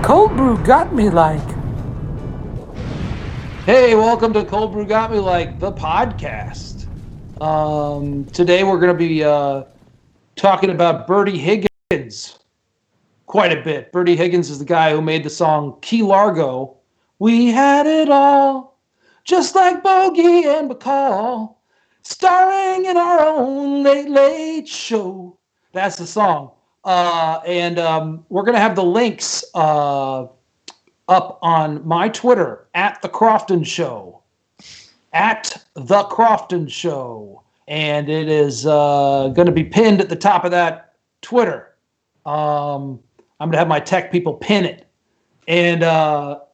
Cold brew got me like. Hey, welcome to Cold Brew Got Me Like, the podcast. Today we're going to be talking about Bertie Higgins quite a bit. Bertie Higgins is the guy who made the song Key Largo. We had it all, just like Bogey and Bacall, starring in our own late, late show. That's the song. And we're going to have the links up on my Twitter, at The Crofton Show. At The Crofton Show. And it is going to be pinned at the top of that Twitter. I'm going to have my tech people pin it. And the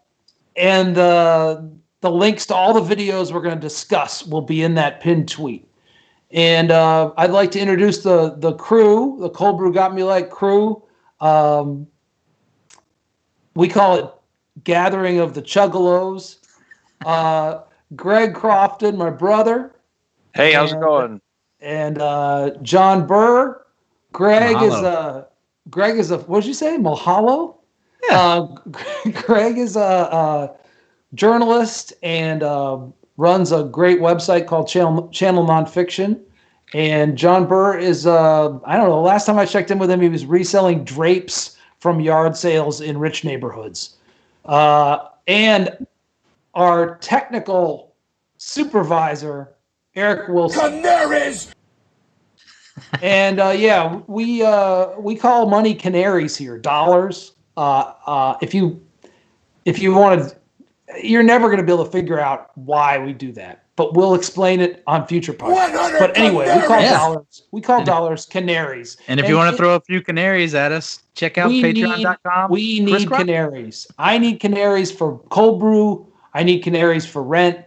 links to all the videos we're going to discuss will be in that pinned tweet. And I'd like to introduce the crew, the Cold Brew Got Me Like crew. We call it Gathering of the Chuggalos. Greg Crofton, my brother. Hey, how's it going? And John Burr. Greg Mahalo. is a what did you say? Mahalo? Yeah. Greg is a journalist and runs a great website called Channel Nonfiction. And John Burr is I don't know, the last time I checked in with him, he was reselling drapes from yard sales in rich neighborhoods. And our technical supervisor, Eric Wilson. Canaries! And we call money canaries here, dollars. If you wanted, you're never going to be able to figure out why we do that, but we'll explain it on future podcasts. 100 But anyway, we call canaries! dollars. We call dollars canaries. And if you want to throw a few canaries at us, check out patreon.com. We need canaries. I need canaries for cold brew. I need canaries for rent.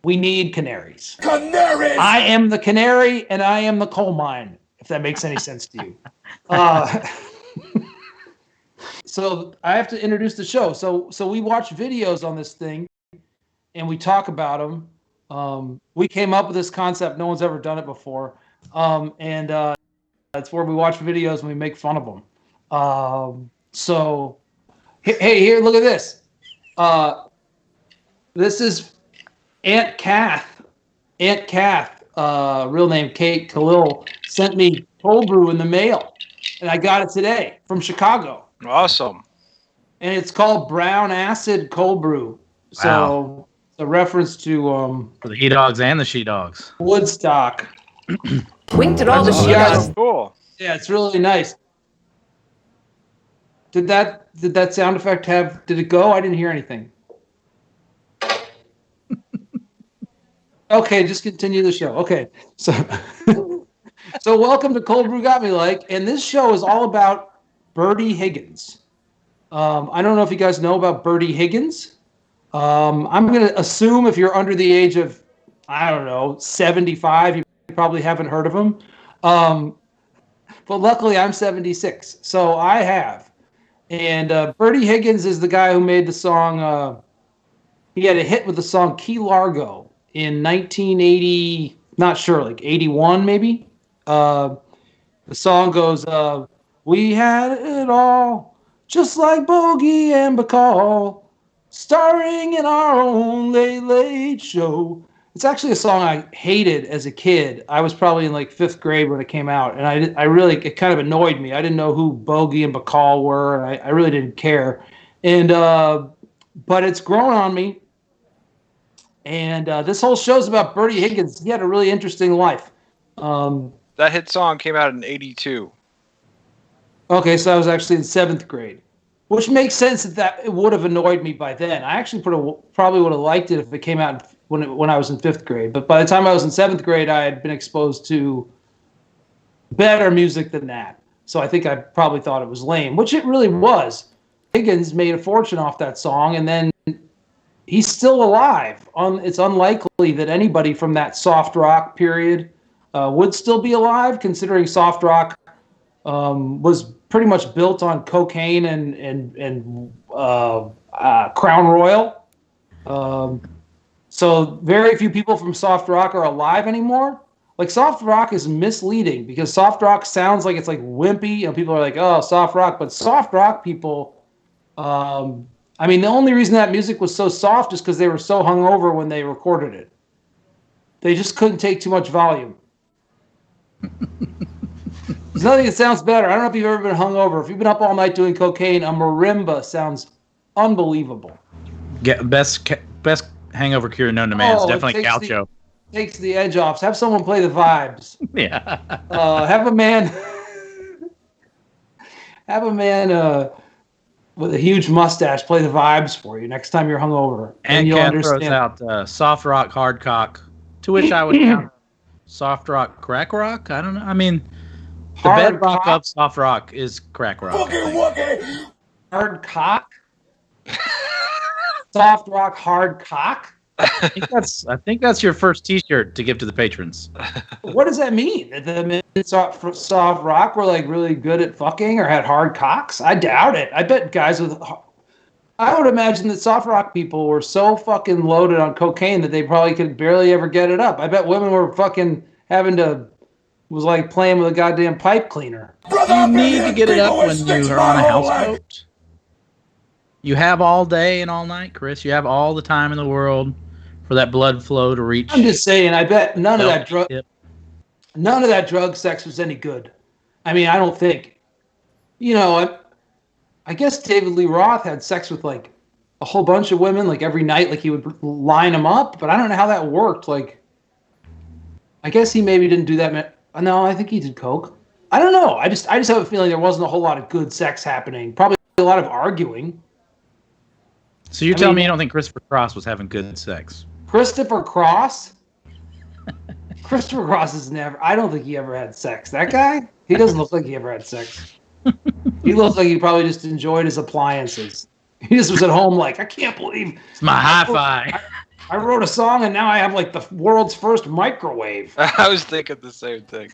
We need canaries. Canaries! I am the canary and I am the coal mine, if that makes any sense to you. So I have to introduce the show. So we watch videos on this thing and we talk about them. We came up with this concept. No one's ever done it before. And that's where we watch videos and we make fun of them. So, hey, here, look at this. This is Aunt Kath. Aunt Kath, real name Kate Khalil, sent me cold brew in the mail. And I got it today from Chicago. Awesome. And it's called Brown Acid Cold Brew. So, Wow. a reference to For the he dogs and the she dogs. Woodstock. Winked at all the Oh, shit yeah. out. Cool. Yeah, it's really nice. Did that sound effect did it go? I didn't hear anything. Okay, just continue the show. Okay. So welcome to Cold Brew Got Me Like, and this show is all about Bertie Higgins. I don't know if you guys know about Bertie Higgins. I'm going to assume if you're under the age of, I don't know, 75, you probably haven't heard of him. But luckily I'm 76, so I have. And Bertie Higgins is the guy who made the song, he had a hit with the song Key Largo in 1980, not sure, like 81 maybe. The song goes, we had it all, just like Bogey and Bacall, starring in our own late, late show. It's actually a song I hated as a kid. I was probably in like 5th grade when it came out, and I really, it kind of annoyed me. I didn't know who Bogey and Bacall were, and I really didn't care. And but it's grown on me. And this whole show's about Bertie Higgins. He had a really interesting life. That hit song came out in 82. Okay, so I was actually in 7th grade, which makes sense that it would have annoyed me by then. I actually probably would have liked it if it came out when I was in 5th grade. But by the time I was in 7th grade, I had been exposed to better music than that. So I think I probably thought it was lame, which it really was. Higgins made a fortune off that song, and then he's still alive. It's unlikely that anybody from that soft rock period would still be alive, considering soft rock was pretty much built on cocaine and Crown Royal. So very few people from soft rock are alive anymore. Like, soft rock is misleading because soft rock sounds like it's like wimpy. You know, people are like, oh, soft rock. But soft rock people I mean, the only reason that music was so soft is because they were so hungover when they recorded it. They just couldn't take too much volume. There's nothing that sounds better. I don't know if you've ever been hungover. If you've been up all night doing cocaine, a marimba sounds unbelievable. Best hangover cure known to man is definitely Gaucho. Takes the edge off. So have someone play the vibes. Yeah. Have a man with a huge mustache play the vibes for you next time you're hungover. And you'll Cat understand. throws out soft rock, hard cock, to which I would count soft rock, crack rock. I don't know. I mean, the bedrock of soft rock is crack rock. Hard cock? Soft rock, hard cock? I think that's your first T-shirt to give to the patrons. What does that mean? That the men soft rock were like really good at fucking or had hard cocks? I doubt it. I bet guys with... I would imagine that soft rock people were so fucking loaded on cocaine that they probably could barely ever get it up. I bet women were fucking was like playing with a goddamn pipe cleaner. You need to get it up when you are on a houseboat. You have all day and all night, Chris. You have all the time in the world for that blood flow to reach. I'm just saying, I bet none of that drug sex was any good. I mean, I don't think. I guess David Lee Roth had sex with like a whole bunch of women, like every night, like he would line them up. But I don't know how that worked. Like, I guess he maybe didn't do that. No, I think he did coke. I don't know. I just have a feeling there wasn't a whole lot of good sex happening. Probably a lot of arguing. So you're telling me you don't think Christopher Cross was having good sex? Christopher Cross? Christopher Cross is never... I don't think he ever had sex. That guy? He doesn't look like he ever had sex. He looks like he probably just enjoyed his appliances. He just was at home like, I can't believe... It's my hi-fi. I wrote a song and now I have like the world's first microwave. I was thinking the same thing.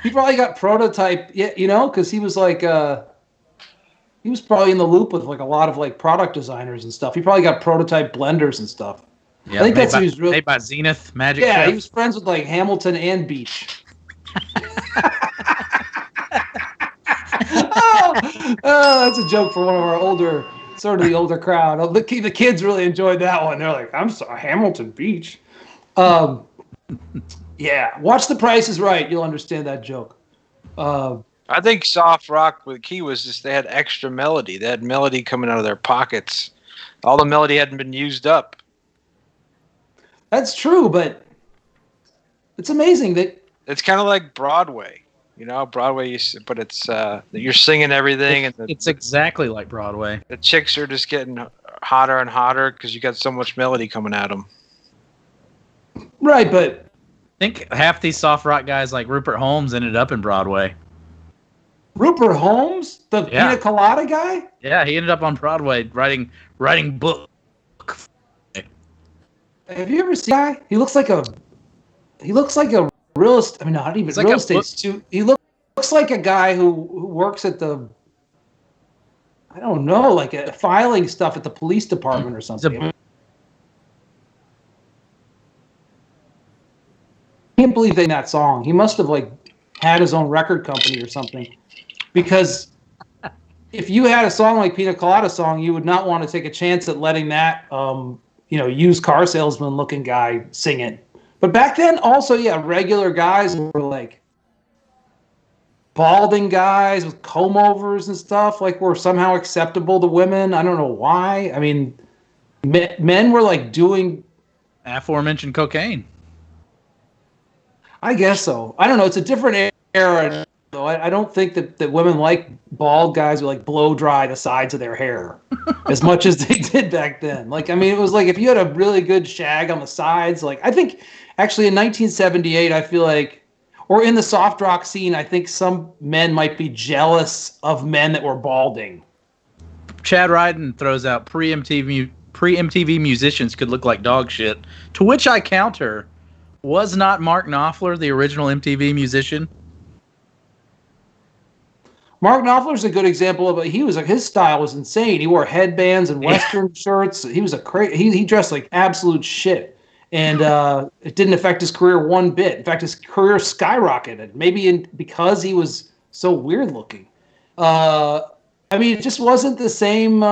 He probably got prototype, because he was like... he was probably in the loop with like a lot of like product designers and stuff. He probably got prototype blenders and stuff. Yeah, I think that's he was really made by Zenith Magic. Yeah, Chef. He was friends with like Hamilton and Beach. That's a joke for one of our older crowd. The kids really enjoyed that one. They're like, I'm sorry, Hamilton Beach. Yeah, watch The Price is Right. You'll understand that joke. I think soft rock with key was just they had extra melody. They had melody coming out of their pockets. All the melody hadn't been used up. That's true, but it's amazing that it's kind of like Broadway. Broadway, but it's you're singing everything, and it's exactly like Broadway. The chicks are just getting hotter and hotter because you got so much melody coming at them. Right, but I think half these soft rock guys like Rupert Holmes ended up in Broadway. Rupert Holmes, the Pina Colada guy? Yeah, he ended up on Broadway writing book. Have you ever seen that guy? He looks like a real estate. I mean, not even real estate. He looks like a guy who works at the, I don't know, like a filing stuff at the police department or something. I can't believe they made that song. He must have like had his own record company or something. Because if you had a song like Pina Colada song, you would not want to take a chance at letting that, used car salesman looking guy sing it. But back then, also, regular guys were like balding guys with comb overs and stuff, like were somehow acceptable to women. I don't know why. I mean, men were like doing aforementioned cocaine. I guess so. I don't know. It's a different era. So I don't think that women like bald guys who like blow dry the sides of their hair as much as they did back then. Like, I mean, it was like if you had a really good shag on the sides, like I think actually in 1978, I feel like, or in the soft rock scene, I think some men might be jealous of men that were balding. Chad Ryden throws out pre-MTV musicians could look like dog shit, to which I counter, was not Mark Knopfler the original MTV musician? Mark Knopfler's a good example of it. He was like, his style was insane. He wore headbands and Western shirts. He was he dressed like absolute shit. And it didn't affect his career one bit. In fact, his career skyrocketed. Maybe because he was so weird looking. I mean, it just wasn't the same.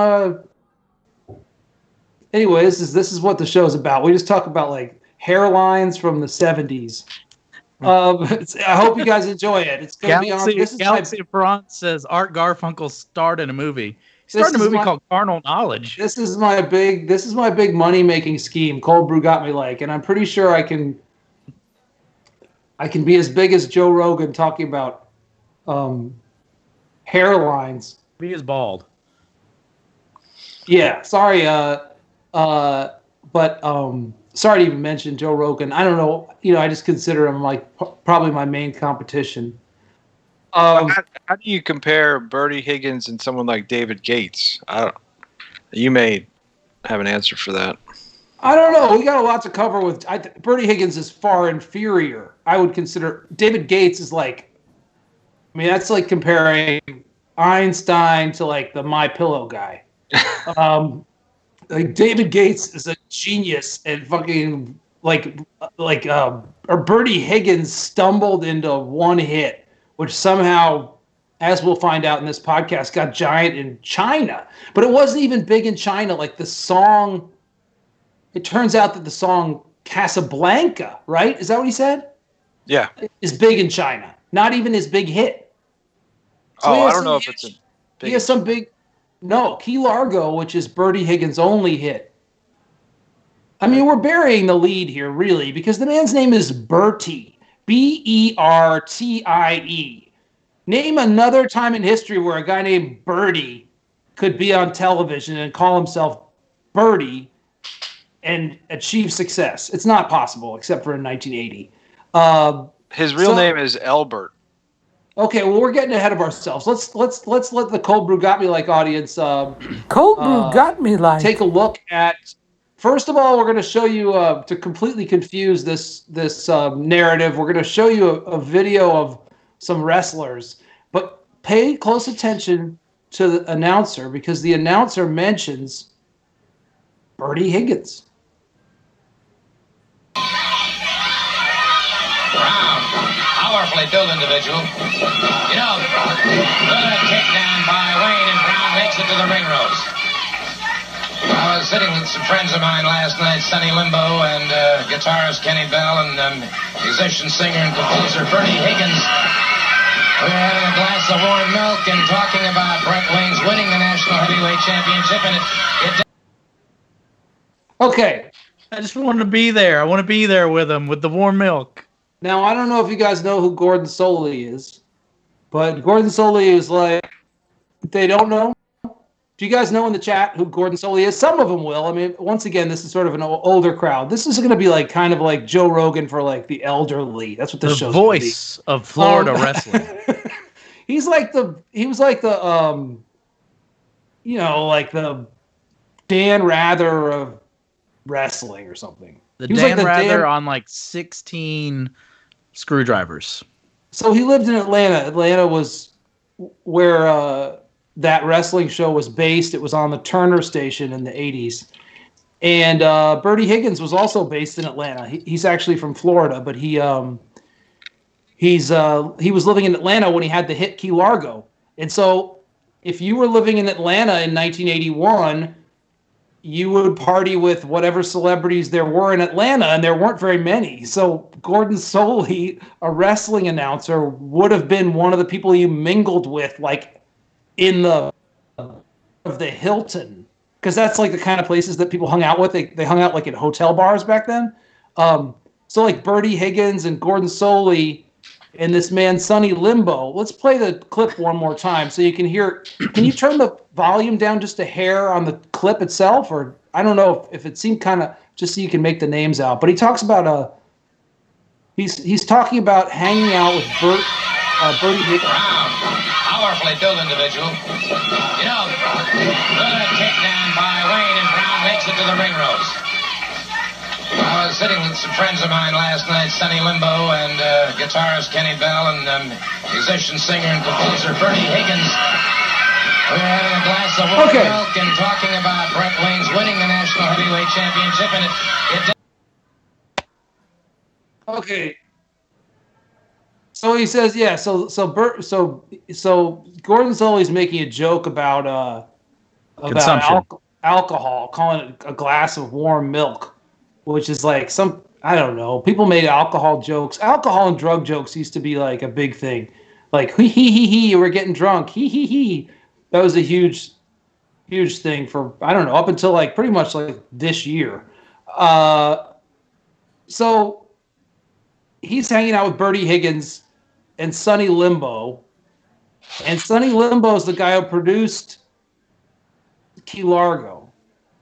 Anyway, this is what the show's about. We just talk about like hairlines from the 70s. I hope you guys enjoy it. It's going to be on. Galaxy of France says Art Garfunkel starred in a movie. He starred in a movie called Carnal Knowledge. This is my big money making scheme. Cold Brew got me like, and I'm pretty sure I can be as big as Joe Rogan talking about hairlines. He is bald. Yeah, sorry, but sorry to even mention Joe Rogan. I don't know, I just consider him like probably my main competition. How do you compare Bertie Higgins and someone like David Gates? You may have an answer for that. I don't know. We got a lot to cover with. Bertie Higgins is far inferior. I would consider David Gates is like, I mean, that's like comparing Einstein to like the My Pillow guy. Like David Gates is a genius and fucking or Bertie Higgins stumbled into one hit, which somehow, as we'll find out in this podcast, got giant in China. But it wasn't even big in China. Like the song, it turns out that the song Casablanca, right? Is that what he said? Yeah. Is big in China. Not even his big hit. So I don't know if it's a big. He has some big. No, Key Largo, which is Bertie Higgins' only hit. I mean, we're burying the lead here, really, because the man's name is Bertie. Bertie. Name another time in history where a guy named Bertie could be on television and call himself Bertie and achieve success. It's not possible, except for in 1980. His real name is Albert. Okay, well, we're getting ahead of ourselves. Let's let the Cold Brew Got Me Like audience Cold Brew got me like. take a look at. First of all, we're going to show you to completely confuse this narrative. We're going to show you a video of some wrestlers, but pay close attention to the announcer because the announcer mentions Bertie Higgins. Powerfully built individual. Good takedown by Wayne, and Brown makes it to the ring ropes. I was sitting with some friends of mine last night, Sonny Limbo and guitarist Kenny Bell and musician, singer, and composer Bertie Higgins. We were having a glass of warm milk and talking about Brett Wayne's winning the National Heavyweight Championship, and it Okay. I just want to be there. I want to be there with him with the warm milk. Now, I don't know if you guys know who Gordon Soley is, but Gordon Soley is like, they don't know. Do you guys know in the chat who Gordon Soley is? Some of them will. I mean, once again, this is sort of an older crowd. This is going to be like kind of like Joe Rogan for like the elderly. That's what this show's going to be. The voice of Florida wrestling. He was like the like the Dan Rather of wrestling or something. The Dan Rather on like 16 screwdrivers. So he lived in Atlanta. Atlanta was where that wrestling show was based. It was on the Turner station in the 80s. And Bertie Higgins was also based in Atlanta. He's actually from Florida, but he was living in Atlanta when he had the hit Key Largo. And so if you were living in Atlanta in 1981, you would party with whatever celebrities there were in Atlanta, and there weren't very many. So Gordon Soley, a wrestling announcer, would have been one of the people you mingled with, like in the Hilton, because that's like the kind of places that people hung out with. They hung out like in hotel bars back then. So like Bertie Higgins and Gordon Soley and this man Sonny Limbo. Let's play the clip one more time so you can hear. Can you turn the volume down just a hair on the clip itself? Or I don't know if it seemed kind of just so you can make the names out. But he talks about he's talking about hanging out with Bertie Higgins. powerfully built individual. Good takedown by Wayne, and Brown makes it to the ring ropes. I was sitting with some friends of mine last night, Sonny Limbo and guitarist Kenny Bell and musician, singer, and composer Bertie Higgins. We were having a glass of warm milk and talking about Brett Wayne's winning the National Heavyweight Championship, and it Okay. So he says, yeah. So Gordon Sully's making a joke about Consumption. alcohol, calling it a glass of warm milk, which is like I don't know. People made alcohol jokes. Alcohol and drug jokes used to be like a big thing. Like he, we're getting drunk. He. That was a huge thing for, I don't know, up until like pretty much like this year. So he's hanging out with Bertie Higgins and Sonny Limbo. And Sonny Limbo is the guy who produced Key Largo.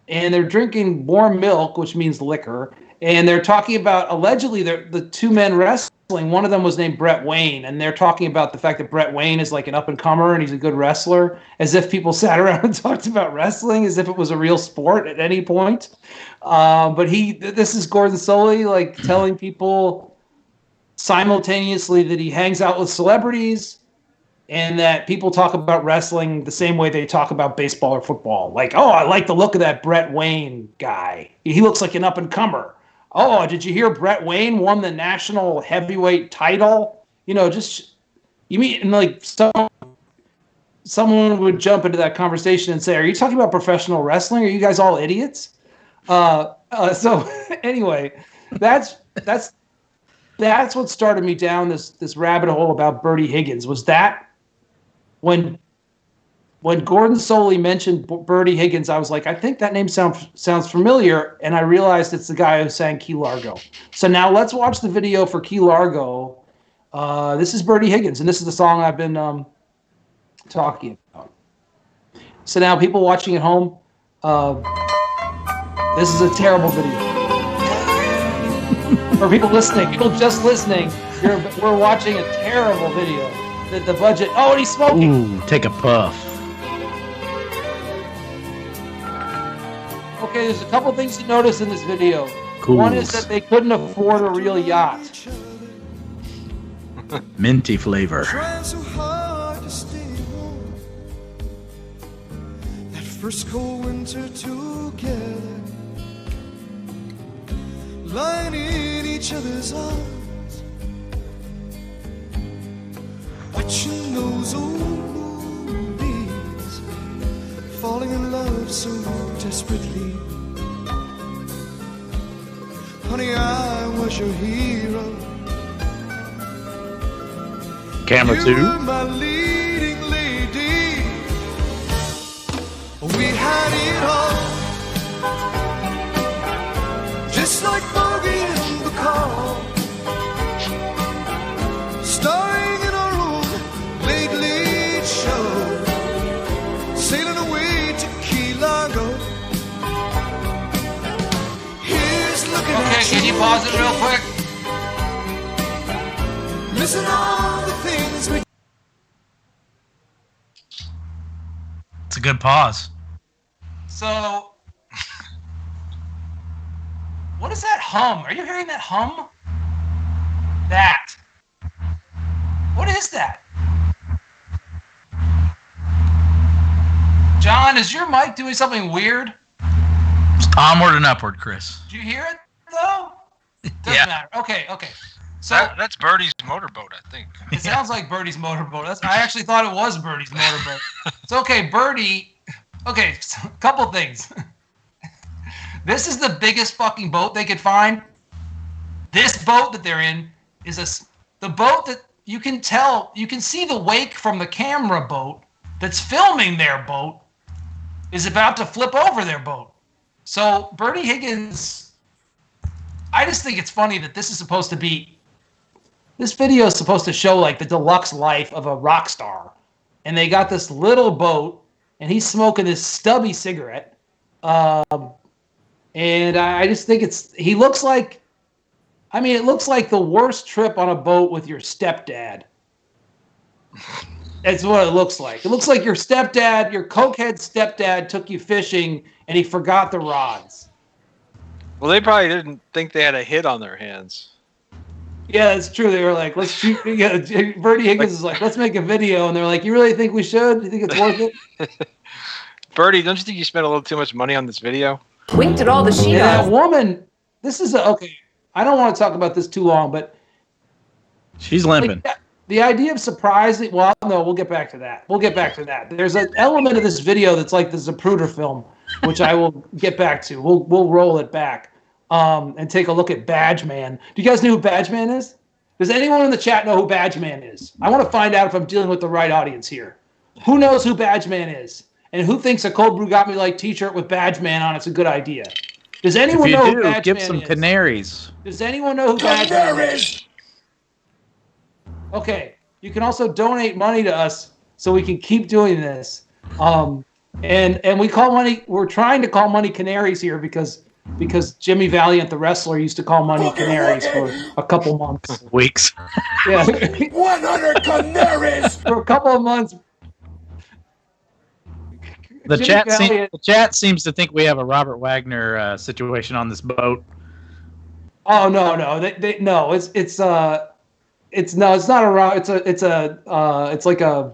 And they're drinking warm milk, which means liquor. And they're talking about, allegedly, the two men wrestling. One of them was named Brett Wayne. And they're talking about the fact that Brett Wayne is like an up-and-comer and he's a good wrestler. As if people sat around and talked about wrestling as if it was a real sport at any point. But this is Gordon Sully, like, telling people simultaneously that he hangs out with celebrities and that people talk about wrestling the same way they talk about baseball or football. Like, oh, I like the look of that Brett Wayne guy. He looks like an up-and-comer. Oh, did you hear Brett Wayne won the national heavyweight title? You know, just, you mean, and like someone would jump into that conversation and say, are you talking about professional wrestling? Are you guys all idiots? So anyway, that's what started me down this rabbit hole about Bertie Higgins. Was that when Gordon Sully mentioned Bertie Higgins, I was like, I think that name sounds familiar, and I realized it's the guy who sang Key Largo. So now let's watch the video for Key Largo. This is Bertie Higgins, and this is the song I've been talking about. So now, people watching at home, this is a terrible video. For people listening, people just listening, we're watching a terrible video. The budget. Oh, and he's smoking. Ooh, take a puff. Okay, there's a couple things to notice in this video. Cool. One is that they couldn't afford a real yacht. Minty flavor. Trying so hard to stay warm. That first cold winter together, lying in each other's arms, watching those old movies, falling in love so desperately. Honey, I was your hero. Camera You two. were my leading lady. We had it all, just like Bogey and Bacall, starring in our own late show, sailing away to Key Largo. Here's looking Okay, at can you pause it real quick? missing all the things we. It's a good pause. So, what is that hum? Are you hearing that hum? That. What is that? John, is your mic doing something weird? Onward and upward, Chris. Did you hear it, though? Doesn't Yeah. matter. Okay. So, That's Bertie's motorboat, I think. it sounds like Bertie's motorboat. I actually thought it was Bertie's motorboat. It's okay, Bertie. Okay, so a couple things. This is the biggest fucking boat they could find. This boat that they're in is the boat that you can see the wake from the camera boat that's filming their boat is about to flip over their boat. So Bertie Higgins, I just think it's funny that this video is supposed to show like the deluxe life of a rock star. And they got this little boat and he's smoking this stubby cigarette. And I just think it looks like the worst trip on a boat with your stepdad. That's what it looks like. It looks like your cokehead stepdad took you fishing and he forgot the rods. Well, they probably didn't think they had a hit on their hands. Yeah, that's true. They were like, let's shoot. Yeah, Bertie Higgins is like, let's make a video. And they're like, you really think we should? You think it's worth it? Bertie, don't you think you spent a little too much money on this video? Winked at all the sheet Yeah, off. that woman, okay. I don't want to talk about this too long, but She's limping. the idea of surprising. Well, no, we'll get back to that. There's an element of this video that's like the Zapruder film, which I will get back to. We'll roll it back and take a look at Badge Man. Do you guys know who Badge Man is? Does anyone in the chat know who Badge Man is? I want to find out if I'm dealing with the right audience here. Who knows who Badge Man is? And who thinks a Cold Brew Got Me Like t-shirt with Badge Man on it's a good idea? Does anyone know who Badge give Man some is? canaries. Does anyone know who Badge Man is? Okay. You can also donate money to us so we can keep doing this. And we call money, we're trying to call money canaries here because Jimmy Valiant, the wrestler, used to call money canaries for a couple months. Weeks. Yeah. 100 canaries! For a couple of months. The Jimmy chat seems to think we have a Robert Wagner situation on this boat. Oh no, no, it's not a it's like a,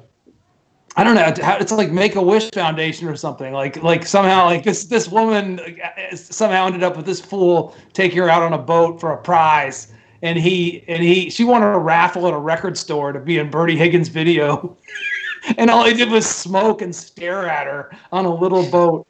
I don't know, it's like Make-A-Wish Foundation or something. Like somehow like this woman somehow ended up with this fool taking her out on a boat for a prize, and she won a raffle at a record store to be in Bertie Higgins' video. And all he did was smoke and stare at her on a little boat.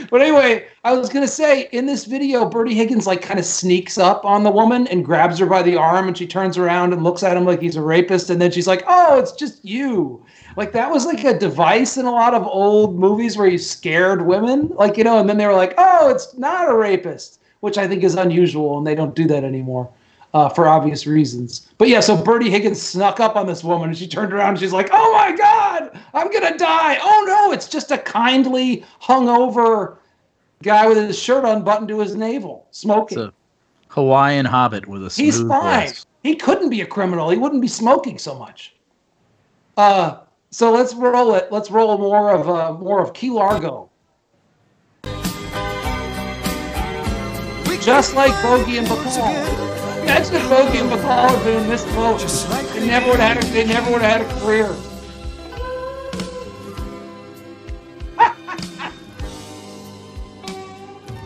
But anyway, I was going to say, in this video, Bertie Higgins like kind of sneaks up on the woman and grabs her by the arm, and she turns around and looks at him like he's a rapist, and then she's like, oh, it's just you. Like, that was like a device in a lot of old movies where you scared women, like, you know, and then they were like, oh, it's not a rapist, which I think is unusual, and they don't do that anymore. For obvious reasons. But yeah, so Bertie Higgins snuck up on this woman, and she turned around and she's like, oh my God, I'm going to die. Oh no, it's just a kindly hungover guy with his shirt unbuttoned to his navel, smoking. It's a Hawaiian hobbit with a smooth He's fine. voice. He couldn't be a criminal. He wouldn't be smoking so much. So let's roll it. Let's roll more of Key Largo. Just like Bogey and Bacall. Imagine if Bogey and Bacall had been in this boat. They never would have had a career.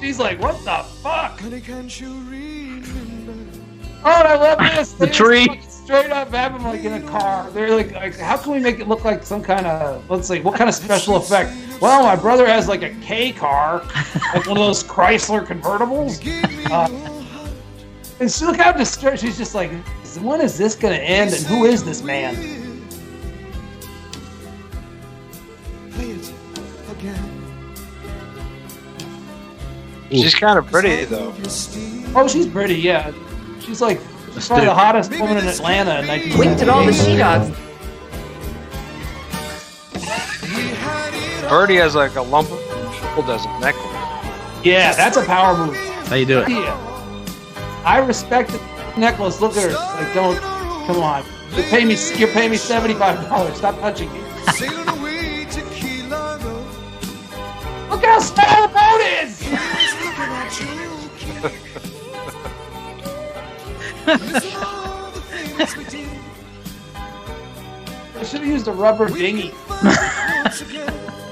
She's like, what the fuck? Oh, I love this. The tree. Straight up have him like in a car. They're like, how can we make it look like some kind of, let's see, what kind of special effect? Well, my brother has like a K car, like one of those Chrysler convertibles. And she look how distressed. She's just like, when is this going to end? And who is this man? She's kind of pretty, though. Oh, she's pretty, yeah. She's probably the hottest woman in Atlanta in 1970. Winked at all the she-dogs. Bertie has like a lump of does a necklace. Yeah, that's a power move. How you do it? Yeah. I respect the necklace. Look at her. Like, don't. Come on. You're paying me $75. Stop touching me. Look how small the boat is. I should have used a rubber dinghy.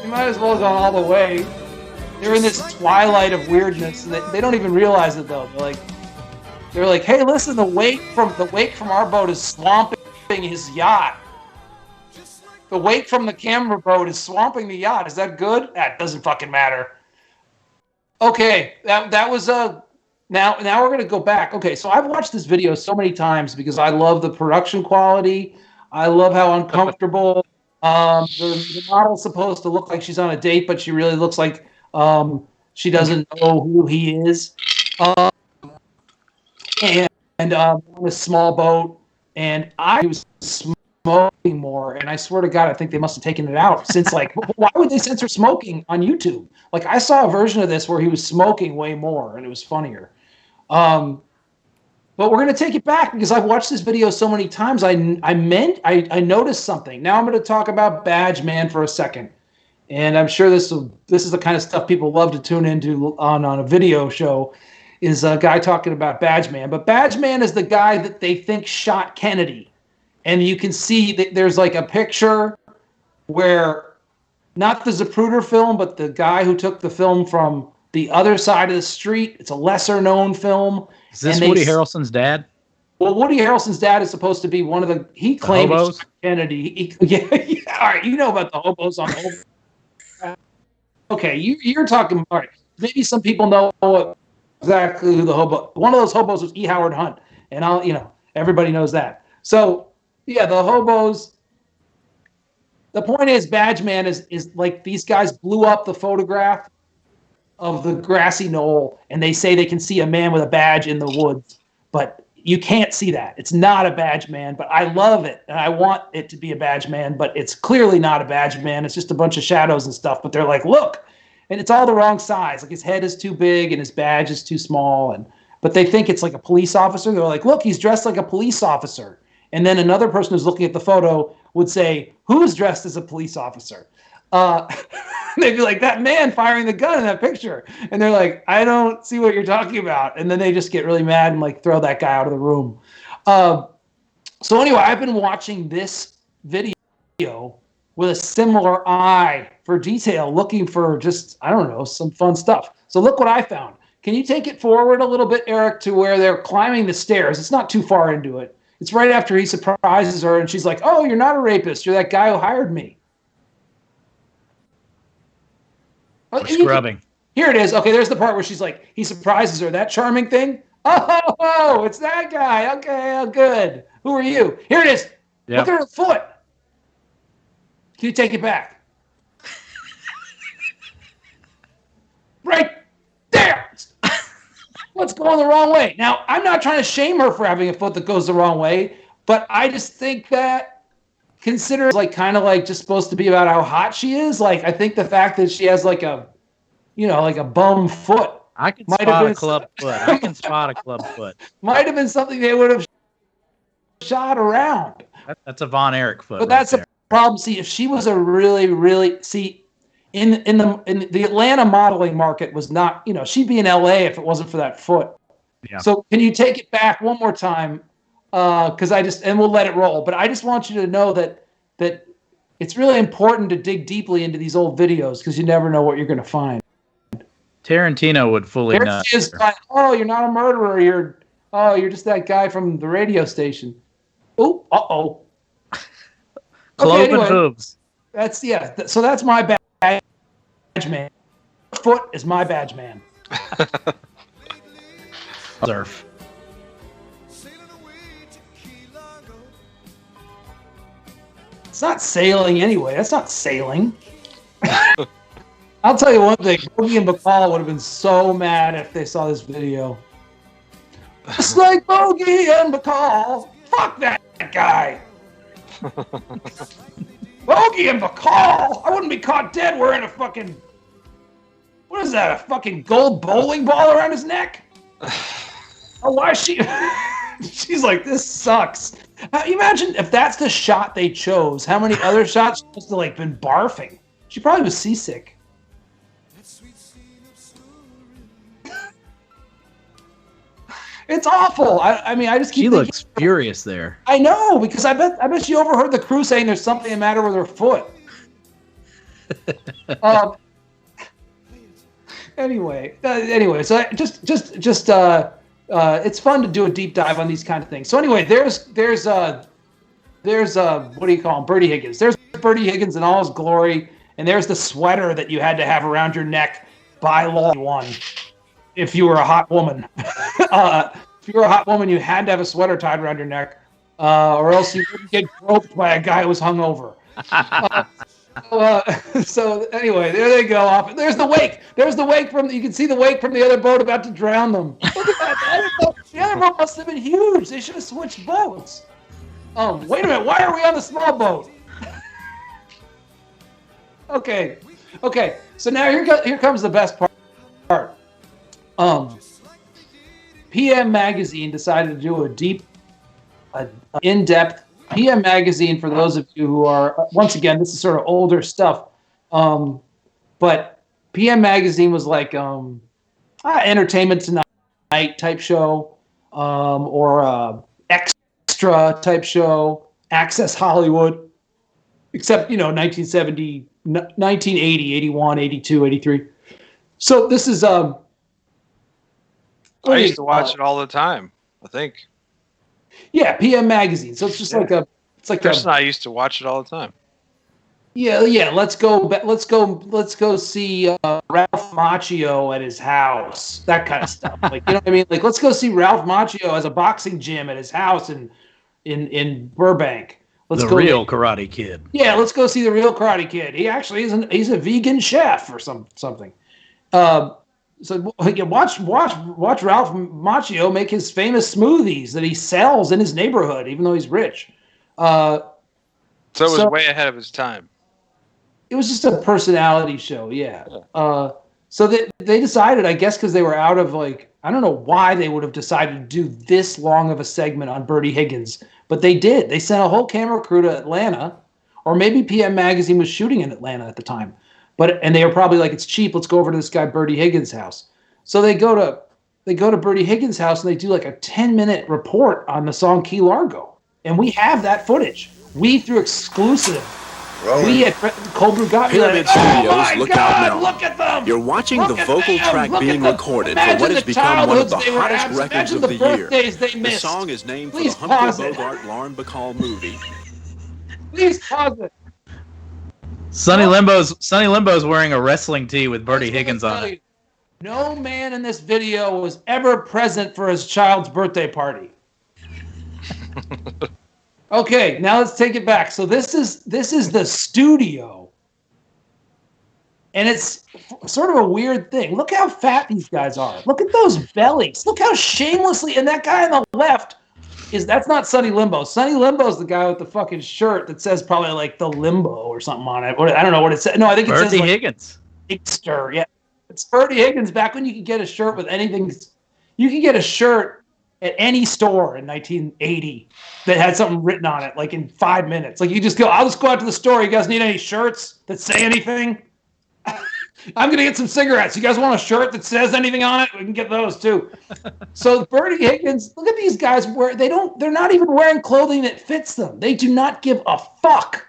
You might as well have gone all the way. They're in this twilight of weirdness, and they don't even realize it though. They're like, hey, listen, the wake from our boat is swamping his yacht. The wake from the camera boat is swamping the yacht. Is that good? That doesn't fucking matter. Okay, that was now we're gonna go back. Okay, so I've watched this video so many times because I love the production quality. I love how uncomfortable the model's supposed to look like she's on a date, but she really looks like she doesn't know who he is. And on a small boat, and I was smoking more, and I swear to God, I think they must have taken it out since, like, why would they censor smoking on YouTube? Like, I saw a version of this where he was smoking way more, and it was funnier. But we're going to take it back because I've watched this video so many times. I noticed something. Now I'm going to talk about Badge Man for a second. And I'm sure this is the kind of stuff people love to tune into on a video show, is a guy talking about Badge Man. But Badge Man is the guy that they think shot Kennedy. And you can see that there's like a picture where, not the Zapruder film, but the guy who took the film from the other side of the street. It's a lesser known film. Is this Woody Harrelson's dad? Well, Woody Harrelson's dad is supposed to be one of the. He claimed hobos? Kennedy. Yeah. All right, you know about the hobos on the. Okay, you're talking. All right, maybe some people know exactly who the hobo. One of those hobos was E. Howard Hunt, and everybody knows that. So yeah, the hobos. The point is, Badge Man is like these guys blew up the photograph of the grassy knoll, and they say they can see a man with a badge in the woods, but you can't see that. It's not a badge man, but I love it, and I want it to be a badge man, but it's clearly not a badge man. It's just a bunch of shadows and stuff, but they're like, look, and it's all the wrong size. Like his head is too big and his badge is too small, but they think it's like a police officer. They're like, look, he's dressed like a police officer. And then another person who's looking at the photo would say, who's dressed as a police officer? They'd be like, that man firing the gun in that picture. And they're like, I don't see what you're talking about. And then they just get really mad and like throw that guy out of the room. So anyway, I've been watching this video with a similar eye for detail, looking for just, I don't know, some fun stuff. So look what I found. Can you take it forward a little bit, Eric, to where they're climbing the stairs? It's not too far into it. It's right after he surprises her and she's like, oh, you're not a rapist. You're that guy who hired me. We're scrubbing. Here it is. Okay, there's the part where she's like, he surprises her. That charming thing? Oh, it's that guy. Okay, oh, good. Who are you? Here it is. Yep. Look at her foot. Can you take it back? Right there. What's going the wrong way? Now, I'm not trying to shame her for having a foot that goes the wrong way, but I just think that consider like kind of like just supposed to be about how hot she is. Like I think the fact that she has like a, like a bum foot. I can spot a club foot. I can spot a club foot. Might have been something they would have shot around. That's a Von Erich foot. But that's a problem. See, if she was a really, really in the Atlanta modeling market was not, she'd be in LA if it wasn't for that foot. Yeah. So can you take it back one more time? Because and we'll let it roll. But I just want you to know that it's really important to dig deeply into these old videos because you never know what you're going to find. Tarantino would fully know. She is like, oh, you're not a murderer. You're just that guy from the radio station. Oh, uh-oh. Cloven hooves. So that's my badge man. Foot is my badge man. Surf. It's not sailing anyway. That's not sailing. I'll tell you one thing. Bogey and Bacall would have been so mad if they saw this video. Just like Bogey and Bacall. Fuck that guy. Bogey and Bacall. I wouldn't be caught dead wearing a fucking... What is that? A fucking gold bowling ball around his neck? Oh, why is she... She's like, this sucks. Imagine if that's the shot they chose. How many other shots must have like been barfing? She probably was seasick. It's awful. I mean, I just keep. She looks furious there. I know because I bet she overheard the crew saying there's something the matter with her foot. Anyway, so it's fun to do a deep dive on these kind of things. So anyway, there's what do you call him? Bertie Higgins. There's Bertie Higgins in all his glory, and there's the sweater that you had to have around your neck by law. If you were a hot woman, if you were a hot woman, you had to have a sweater tied around your neck, or else you wouldn't get groped by a guy who was hungover. So anyway, there they go off. There's the wake. There's the wake you can see the wake from the other boat about to drown them. Look at that. The other boat must have been huge. They should have switched boats. Wait a minute. Why are we on the small boat? Okay. So now here comes the best part. PM Magazine decided to do a deep, in-depth. PM Magazine, for those of you who are, once again, this is sort of older stuff, but PM Magazine was like Entertainment Tonight type show, or Extra type show, Access Hollywood, except, 1970, 1980, 81, 82, 83. So this is... I used to watch it all the time, I think. Yeah, PM Magazine. So it's just like a. It's like Chris and I used to watch it all the time. Yeah. Let's go see Ralph Macchio at his house. That kind of stuff. Like, you know what I mean? Like, let's go see Ralph Macchio as a boxing gym at his house in Burbank. Let's go. Real Karate Kid. Yeah, let's go see the real Karate Kid. He actually he's a vegan chef or something. So watch Ralph Macchio make his famous smoothies that he sells in his neighborhood, even though he's rich. So it was way ahead of his time. It was just a personality show, yeah. So they decided, I guess, because they were out of I don't know why they would have decided to do this long of a segment on Bertie Higgins, but they did. They sent a whole camera crew to Atlanta, or maybe PM Magazine was shooting in Atlanta at the time. And they were probably like, it's cheap. Let's go over to this guy Bertie Higgins' house. So they go to Bertie Higgins' house and they do like a 10-minute report on the song Key Largo, and we have that footage. We through exclusive. Rolling. We at Cold Brew got Pyramid Studios, look out now. Look at them. You're watching Look the at vocal them. track Look being at them. recorded for Imagine what has the become one of the childhoods they were hottest having. records Imagine of the year. birthdays they The missed. song is named Please for the pause Humphrey it. Bogart Lauren Bacall movie. Please pause it. Sonny Limbo's wearing a wrestling tee with Bertie Higgins on it. No man in this video was ever present for his child's birthday party. Okay, now let's take it back. So this is the studio. And it's sort of a weird thing. Look how fat these guys are. Look at those bellies. Look how shamelessly. And that guy on the left that's not Sonny Limbo. Sonny Limbo's the guy with the fucking shirt that says probably like the Limbo or something on it. I don't know what it says. No, I think it says Bertie like, Higgins. Higgster. Yeah, it's Bertie Higgins. Back when you could get a shirt with anything, you could get a shirt at any store in 1980 that had something written on it, like in 5 minutes. Like you just go, I'll just go out to the store. You guys need any shirts that say anything? I'm gonna get some cigarettes. You guys want a shirt that says anything on it? We can get those too. So Bertie Higgins, look at these guys they're not even wearing clothing that fits them. They do not give a fuck.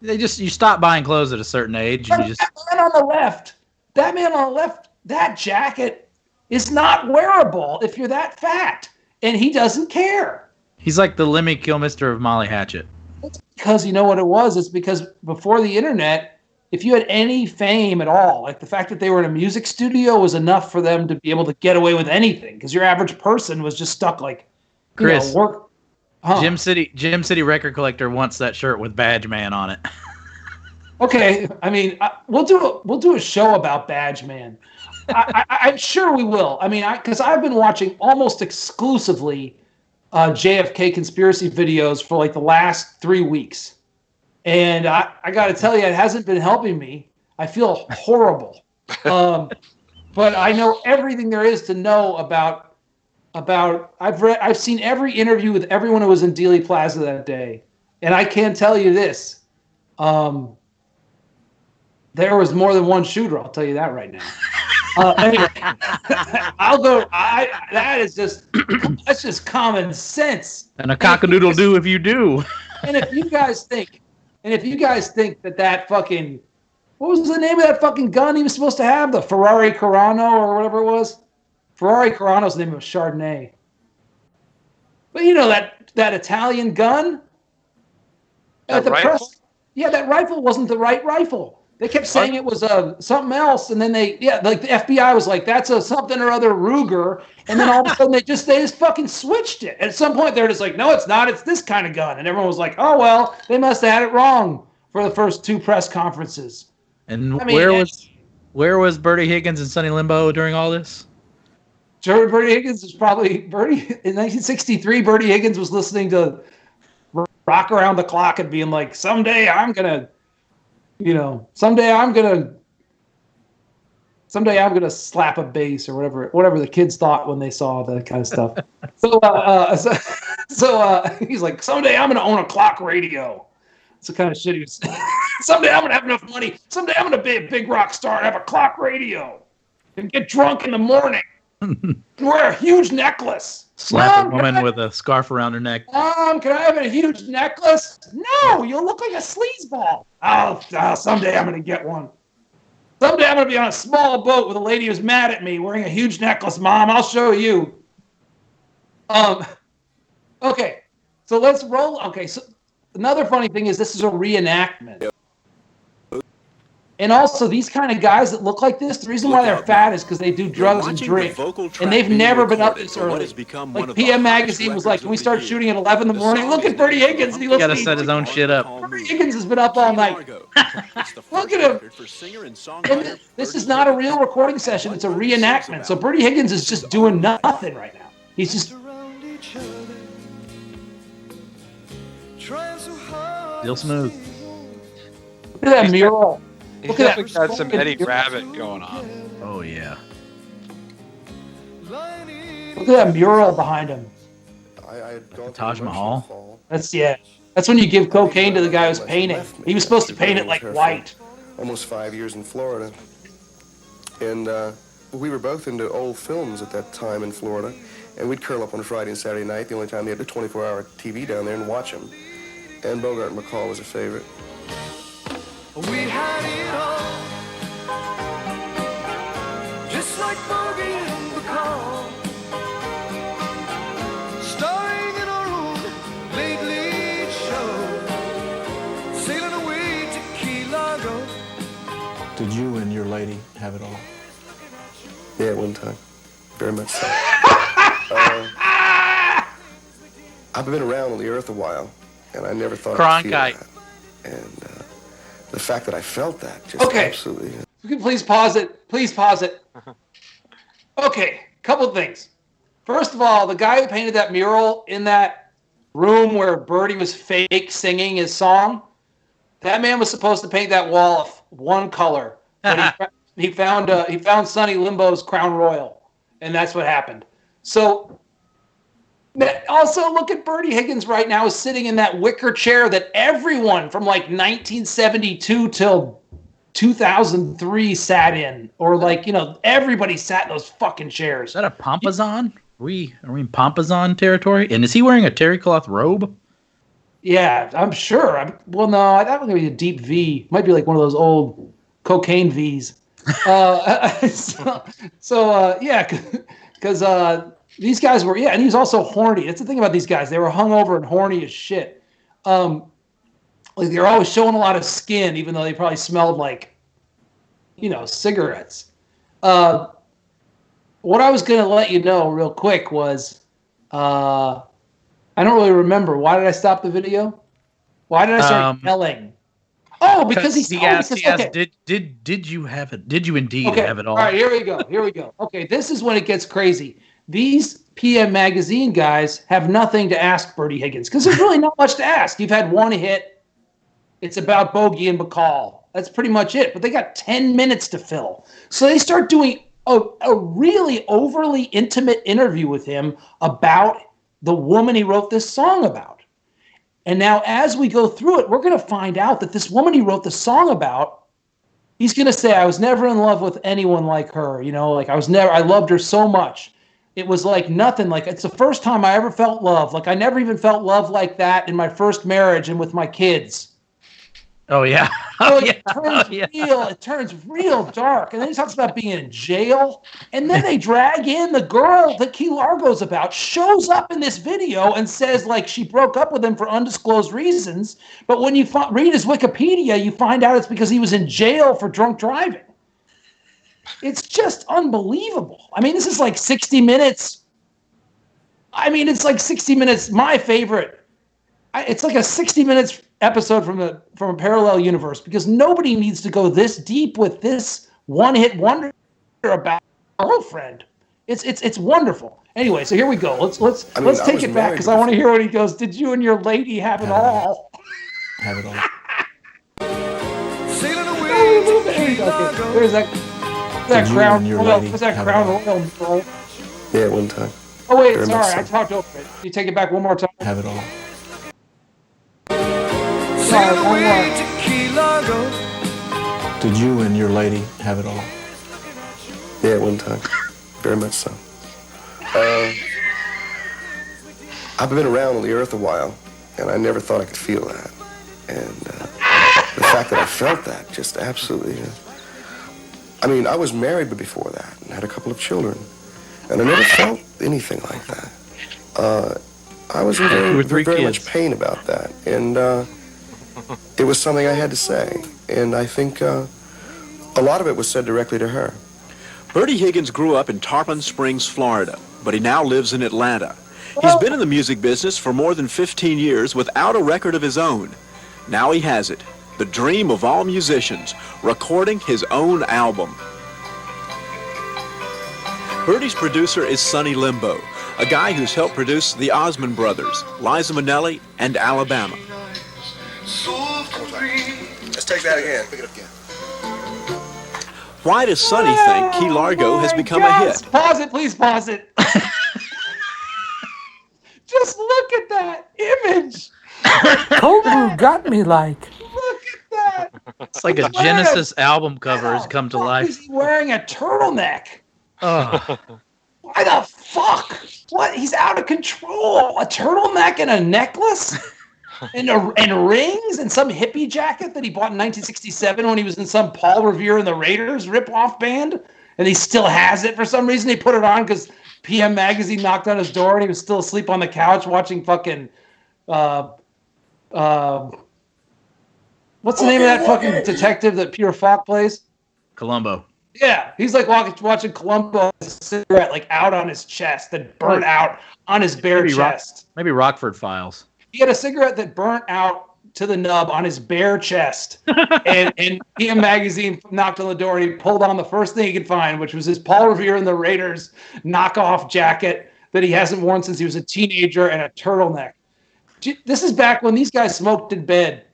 You stop buying clothes at a certain age and you just That man on the left, that jacket is not wearable if you're that fat. And he doesn't care. He's like the Lemmy Kilmister of Molly Hatchet. It's because you know what it was? It's because before the internet, if you had any fame at all, like the fact that they were in a music studio was enough for them to be able to get away with anything. Because your average person was just stuck like, Chris, work. Huh. Jim City Record Collector wants that shirt with Badge Man on it. Okay, I mean, we'll do a show about Badge Man. I'm sure we will. I mean, because I've been watching almost exclusively JFK conspiracy videos for like the last 3 weeks. And I got to tell you, it hasn't been helping me. I feel horrible. But I know everything there is to know about. I've seen every interview with everyone who was in Dealey Plaza that day, and I can tell you this: there was more than one shooter. I'll tell you that right now. Anyway, I'll go. That's just common sense. And a cockadoodle do if you do. And if you guys think that fucking, what was the name of that fucking gun he was supposed to have? The Ferrari Carano or whatever it was? Ferrari Carano's the name of Chardonnay. But you know that Italian gun? That rifle? That rifle wasn't the right rifle. They kept saying it was something else, and then like the FBI was like, that's a something or other Ruger, and then all of a sudden they just fucking switched it. At some point they're just like, no, it's not. It's this kind of gun, and everyone was like, oh well, they must have had it wrong for the first 2 press conferences. And where was Bertie Higgins and Sonny Limbo during all this? Bertie Higgins was probably in 1963. Bertie Higgins was listening to Rock Around the Clock and being like, someday I'm gonna slap a bass or whatever the kids thought when they saw that kind of stuff. So he's like, someday I'm gonna own a clock radio. It's the kind of shit he was saying. Someday I'm gonna have enough money. Someday I'm gonna be a big rock star and have a clock radio and get drunk in the morning and wear a huge necklace. Slap a woman with a scarf around her neck. Mom, can I have a huge necklace? No, you'll look like a sleazeball. Oh, someday I'm going to get one. Someday I'm going to be on a small boat with a lady who's mad at me wearing a huge necklace, Mom. I'll show you. Okay, so let's roll. Okay, so another funny thing is this is a reenactment. And also, these kind of guys that look like this, the reason why they're fat is because they do drugs and drink. And they've never been up this early. Like PM Magazine was like, can we start shooting at 11 in the morning? Look at Bertie Higgins. He He looks got to set his own shit up. Bertie Higgins has been up all night. Look at him. And this is not a real recording session. It's a reenactment. So Bertie Higgins is just doing nothing right now. He's just... Still smooth. Look at that mural. He's Look at that. definitely got some Eddie Rabbit going on. Oh, yeah. Look at that mural behind him. Taj Mahal. That's when you give cocaine to the guy who's painting. He was supposed to paint it like white. Almost 5 years in Florida. And we were both into old films at that time in Florida. And we'd curl up on a Friday and Saturday night, the only time they had the 24-hour TV down there, and watch them. And Bogart and McCall was a favorite. We had it all, just like Bogey and McCall, starring in our own late show, sailing away to Key Largo. Did you and your lady have it all? Yeah, one time. Very much so. I've been around on the earth a while, and I never thought I'd feel Cronkite. that. And the fact that I felt that just absolutely... You can please pause it. Please pause it. Okay, couple of things. First of all, the guy who painted that mural in that room where Bertie was fake singing his song, that man was supposed to paint that wall of one color. But he found Sonny Limbo's Crown Royal, and that's what happened. So also look at Bertie Higgins right now is sitting in that wicker chair that everyone from like 1972 till 2003 sat in, or like, everybody sat in those fucking chairs. Is that a pompazon? Are we in pompazon territory? And is he wearing a terry cloth robe? Yeah, I'm sure. Well, no, that would be a deep V. Might be like one of those old cocaine V's. Yeah, because these guys were, and he was also horny. That's the thing about these guys. They were hungover and horny as shit. Like they were always showing a lot of skin, even though they probably smelled like, cigarettes. What I was going to let you know real quick was, I don't really remember. Why did I stop the video? Why did I start yelling? Oh, because he asked. Okay. Did you have it? Did you indeed have it all? All right, here we go. Okay, this is when it gets crazy. These PM Magazine guys have nothing to ask Bertie Higgins because there's really not much to ask. You've had one hit. It's about Bogey and McCall. That's pretty much it. But they got 10 minutes to fill. So they start doing a really overly intimate interview with him about the woman he wrote this song about. And now as we go through it, we're going to find out that this woman he wrote the song about, he's going to say, I was never in love with anyone like her. Like I loved her so much. It was like nothing. Like it's the first time I ever felt love. Like I never even felt love like that in my first marriage and with my kids. Oh yeah. So it turns real dark. And then he talks about being in jail. And then they drag in the girl that Key Largo's about, shows up in this video and says like she broke up with him for undisclosed reasons. But when you read his Wikipedia, you find out it's because he was in jail for drunk driving. It's just unbelievable. I mean, this is like 60 Minutes. It's like 60 Minutes, my favorite. It's like a 60 Minutes episode from a parallel universe because nobody needs to go this deep with this one-hit wonder about a girlfriend. It's wonderful. Anyway, so here we go. Let's take it back because I want to hear what he goes. Did you and your lady have it all? Have it all. Sailing away to Key Largo. There's that Crown Royal. What's that Crown Royal? Yeah, one time. Oh wait, Very sorry, much so. I talked over it. Can you take it back one more time? Have it all. Sailing away to Key Largo. Did you and your lady have it all? Yeah, one time. Very much so. I've been around on the earth a while, and I never thought I could feel that. And the fact that I felt that just absolutely... I was married before that and had a couple of children, and I never felt anything like that. I was in Two or very, three very kids. much pain about that. And it was something I had to say. And I think a lot of it was said directly to her. Bertie Higgins grew up in Tarpon Springs, Florida, but he now lives in Atlanta. He's been in the music business for more than 15 years without a record of his own. Now he has it, the dream of all musicians, recording his own album. Bertie's producer is Sonny Limbo, a guy who's helped produce the Osmond Brothers, Liza Minnelli, and Alabama. Let's take that again. Pick it up again. Why does Sonny think Key Largo has become a hit? Pause it, please pause it. Just look at that image. Cold Brew got me like. Look at that. It's like a Genesis album cover has come to life. Is he wearing a turtleneck? Oh, Why the fuck? What? He's out of control. A turtleneck and a necklace? and rings and some hippie jacket that he bought in 1967 when he was in some Paul Revere and the Raiders rip-off band. And he still has it for some reason. He put it on because PM Magazine knocked on his door and he was still asleep on the couch watching fucking... what's the name of that fucking detective that Peter Falk plays? Columbo. Yeah, he's like watching Columbo with a cigarette like out on his chest that burnt out on his bare chest. Maybe Rockford Files. He had a cigarette that burnt out to the nub on his bare chest. and PM Magazine knocked on the door and he pulled on the first thing he could find, which was his Paul Revere and the Raiders knockoff jacket that he hasn't worn since he was a teenager and a turtleneck. This is back when these guys smoked in bed.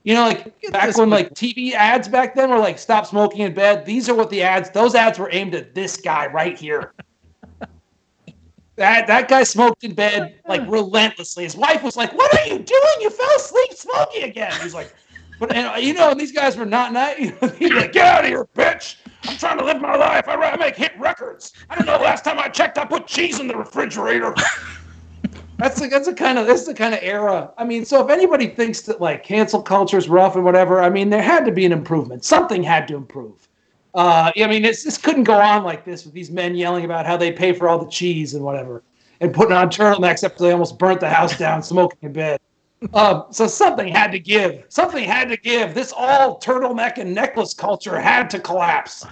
You know, like back when like TV ads back then were like stop smoking in bed. These are what those ads were aimed at this guy right here. That guy smoked in bed like relentlessly. His wife was like, "What are you doing? You fell asleep smoking again." He's like, "But and these guys were not nice." He'd be like, "Get out of here, bitch! I'm trying to live my life. I make hit records. I don't know. Last time I checked, I put cheese in the refrigerator." That's the kind of era. I mean, so if anybody thinks that like cancel culture is rough and whatever, I mean, there had to be an improvement. Something had to improve. I mean, this couldn't go on like this with these men yelling about how they pay for all the cheese and whatever, and putting on turtlenecks after they almost burnt the house down, smoking in bed. So something had to give. Something had to give. This all turtleneck and necklace culture had to collapse.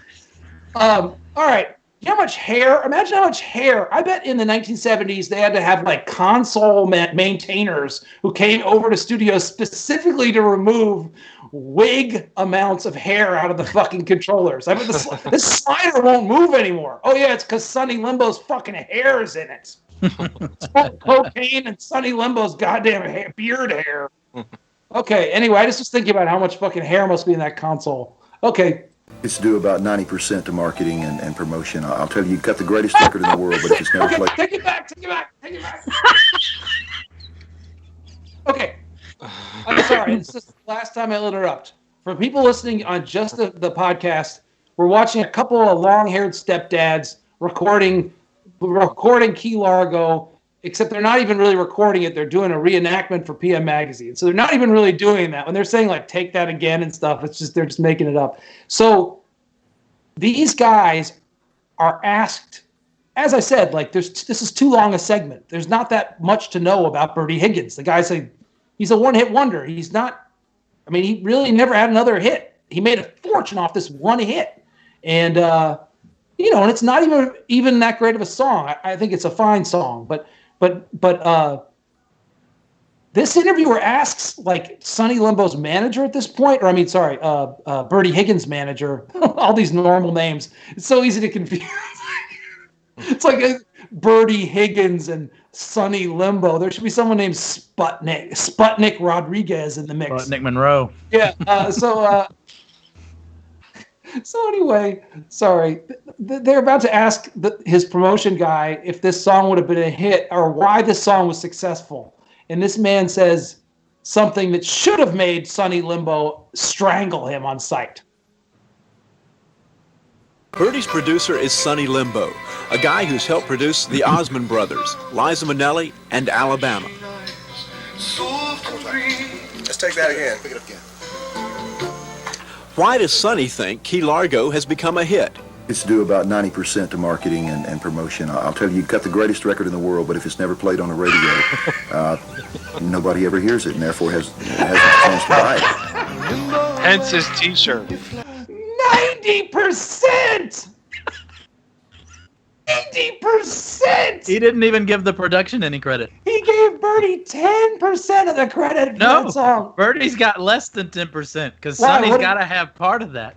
All right. You know how much hair? Imagine how much hair. I bet in the 1970s they had to have like console maintainers who came over to studios specifically to remove wig amounts of hair out of the fucking controllers. I mean, this slider won't move anymore. Oh yeah, it's because Sonny Limbo's fucking hair is in it. Smoke cocaine and Sonny Limbo's goddamn beard hair. Okay. Anyway, I just was thinking about how much fucking hair must be in that console. Okay. It's due about 90% to marketing and promotion. I'll tell you, you've got the greatest record in the world, but if it's never Okay, played... take it back. Okay. I'm sorry. It's just the last time I'll interrupt. For people listening on just the podcast, we're watching a couple of long-haired stepdads recording Key Largo, except they're not even really recording it. They're doing a reenactment for PM Magazine. So they're not even really doing that. When they're saying, like, take that again and stuff, it's just they're just making it up. So these guys are asked, as I said, like, this is too long a segment. There's not that much to know about Bertie Higgins. The guy's he's a one-hit wonder. He's not, I mean, he really never had another hit. He made a fortune off this one hit. And, and it's not even that great of a song. I think it's a fine song, but this interviewer asks like Sonny Limbo's manager at this point, Bertie Higgins' manager, all these normal names. It's so easy to confuse. It's like Bertie Higgins and Sonny Limbo. There should be someone named Sputnik Rodriguez in the mix. Sputnik Monroe. Yeah. So anyway, sorry. They're about to ask his promotion guy if this song would have been a hit or why this song was successful. And this man says something that should have made Sonny Limbo strangle him on sight. Bertie's producer is Sonny Limbo, a guy who's helped produce the Osmond Brothers, Liza Minnelli, and Alabama. Let's take that again. Pick it up again. Why does Sonny think Key Largo has become a hit? It's due about 90% to marketing and promotion. I'll tell you, you cut the greatest record in the world, but if it's never played on the radio, nobody ever hears it, and therefore hasn't a chance to buy it. Hence his T-shirt. 90%. 90%. He didn't even give the production any credit. He gave Bertie 10% of the credit for that song. Bertie's got less than 10% because Why? Sonny's got to have part of that.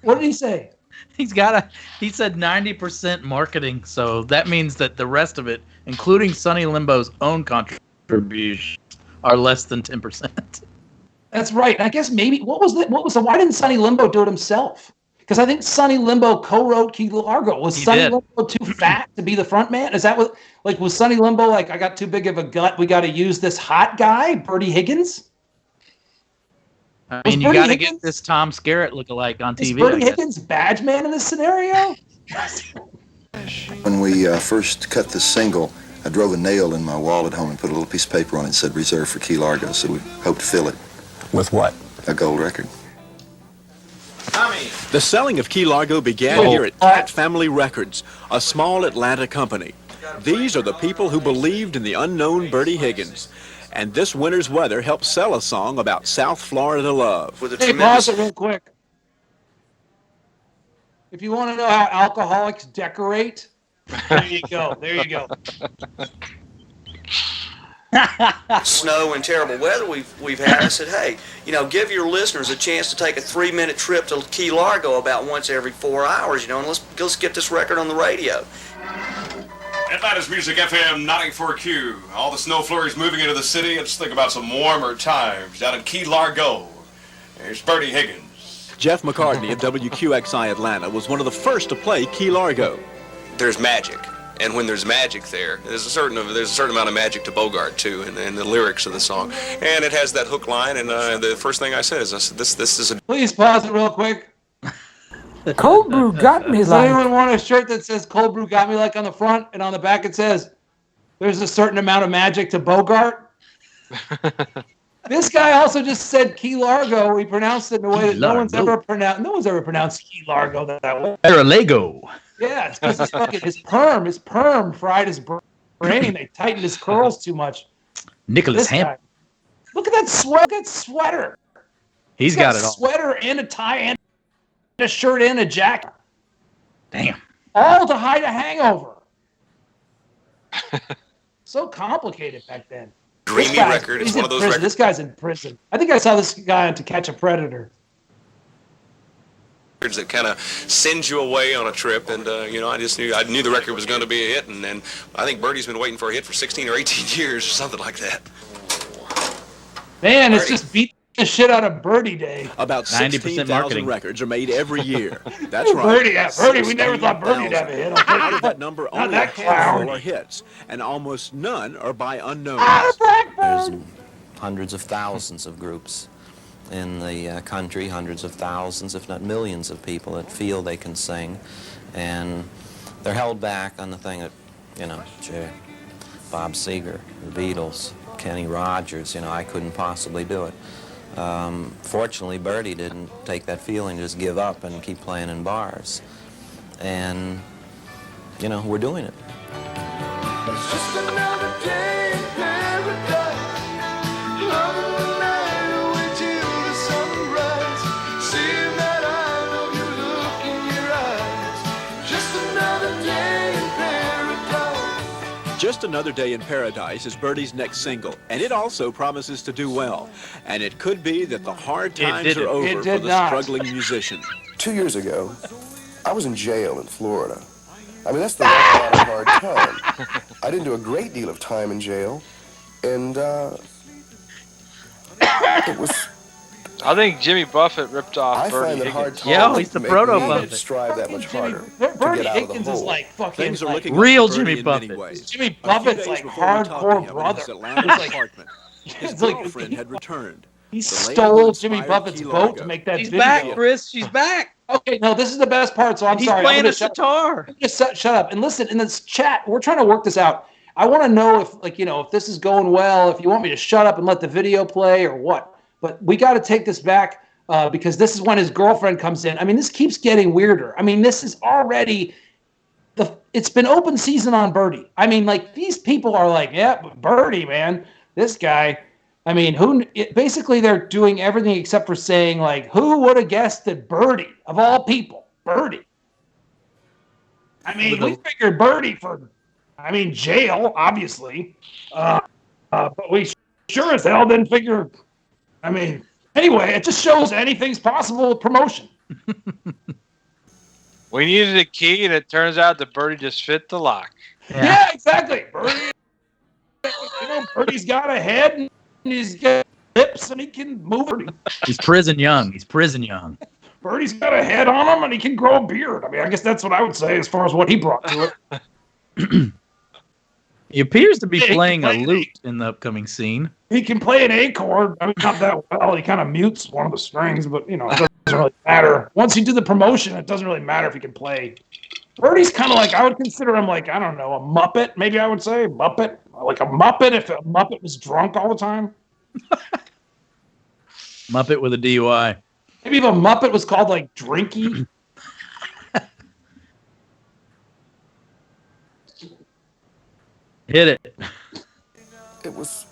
What did he say? He said 90% marketing, so that means that the rest of it, including Sonny Limbo's own contributions, are less than 10%. That's right. I guess maybe why didn't Sonny Limbo do it himself? Because I think Sonny Limbo co-wrote Key Largo. Was Sonny Limbo too fat to be the front man? Is that what, like, was Sonny Limbo like, I got too big of a gut, we got to use this hot guy, Bertie Higgins? I mean, you got to get this Tom Skerritt lookalike on TV. Is Bertie Higgins badge man in this scenario? When we first cut this single, I drove a nail in my wall at home and put a little piece of paper on it and said reserved for Key Largo, so we hope to fill it. With what? A gold record. The selling of Key Largo began here at Cat Family Records, a small Atlanta company. These are the people who believed in the unknown Bertie Higgins. And this winter's weather helped sell a song about South Florida love. Hey, pause it real quick. If you want to know how alcoholics decorate, there you go. There you go. Snow and terrible weather we've had. I said, hey, give your listeners a chance to take a 3-minute trip to Key Largo about once every 4 hours, and let's get this record on the radio. Atlanta's Music FM 94Q. All the snow flurries moving into the city. Let's think about some warmer times down in Key Largo. There's Bertie Higgins. Jeff McCartney of WQXI Atlanta was one of the first to play Key Largo. There's magic. And when there's magic there's a certain amount of magic to Bogart too, and the lyrics of the song, and it has that hook line. And the first thing I said is, "This is a." Please pause it real quick. Cold brew got me Does like. anyone want a shirt that says "Cold brew got me like" on the front, and on the back it says, "There's a certain amount of magic to Bogart." This guy also just said Key Largo. He pronounced it in a way that no one's ever pronounced Key Largo that way. Lego. Yeah, it's because his perm fried his brain. They tightened his curls too much. Nicholas Hampton. Look at that sweater. He's got it all. A sweater and a tie and a shirt and a jacket. Damn. All to hide a hangover. So complicated back then. Dreamy record. It's one of those records. This guy's in prison. I think I saw this guy on To Catch a Predator. That kind of sends you away on a trip, and I knew the record was going to be a hit, and I think Bertie's been waiting for a hit for 16 or 18 years or something like that. Man, it's just beat the shit out of Bertie Day. About 16,000 records are made every year. That's right. Bertie, we never thought Bertie'd have a hit. Out of that number, only a handful are hits, and almost none are by unknowns. There's hundreds of thousands of groups in the country, hundreds of thousands, if not millions of people that feel they can sing, and they're held back on the thing that, Bob Seger, the Beatles, Kenny Rogers, I couldn't possibly do it. Fortunately, Bertie didn't take that feeling, just give up and keep playing in bars. And, we're doing it. It's just another day in paradise. Loving the night away till the sunrise. Seeing that I love you look in your eyes. Just another day in paradise. Just Another Day in Paradise is Bertie's next single, and it also promises to do well. And it could be that the hard times are over for the struggling musician. 2 years ago, I was in jail in Florida. I mean, that's the hard time. I didn't do a great deal of time in jail, and it was. I think Jimmy Buffett ripped off Bertie Higgins. Yeah, he's the proto Buffett. Strive that much harder. Bertie Higgins is like fucking Things are looking real up for Jimmy Bertie in many Buffett. ways. Jimmy Buffett's like hardcore brother. His girlfriend had returned. He stole Jimmy Buffett's boat to make that She's video. back, Chris. She's back. Okay, no, this is the best part, so I'm He's sorry. playing a sitar. Just shut up and listen. In this chat, we're trying to work this out. I want to know if, if this is going well. If you want me to shut up and let the video play or what. But we got to take this back. because this is when his girlfriend comes in. I mean, this keeps getting weirder. I mean, this is already it's been open season on Bertie. I mean, like, these people are like, yeah, but Bertie, man, this guy. I mean, basically they're doing everything except for saying, like, who would have guessed that Bertie, of all people, Bertie. I mean, we figured Bertie for, jail, obviously. But we sure as hell didn't figure, anyway, it just shows anything's possible with promotion. We needed a key, and it turns out that Bertie just fit the lock. Yeah, exactly. Bertie's got a head, and he's got lips, and he can move it. He's prison young. Bertie's got a head on him, and he can grow a beard. I mean, I guess that's what I would say as far as what he brought to it. He appears to be playing a lute in the upcoming scene. He can play an A chord. I mean, not that well. He kind of mutes one of the strings, but, it doesn't really matter. Once you do the promotion, it doesn't really matter if he can play. Bertie's kind of like, I would consider him like, I don't know, a Muppet, maybe I would say. Muppet. Like a Muppet if a Muppet was drunk all the time. Muppet with a DUI. Maybe if a Muppet was called, like, Drinky. Hit it. It was...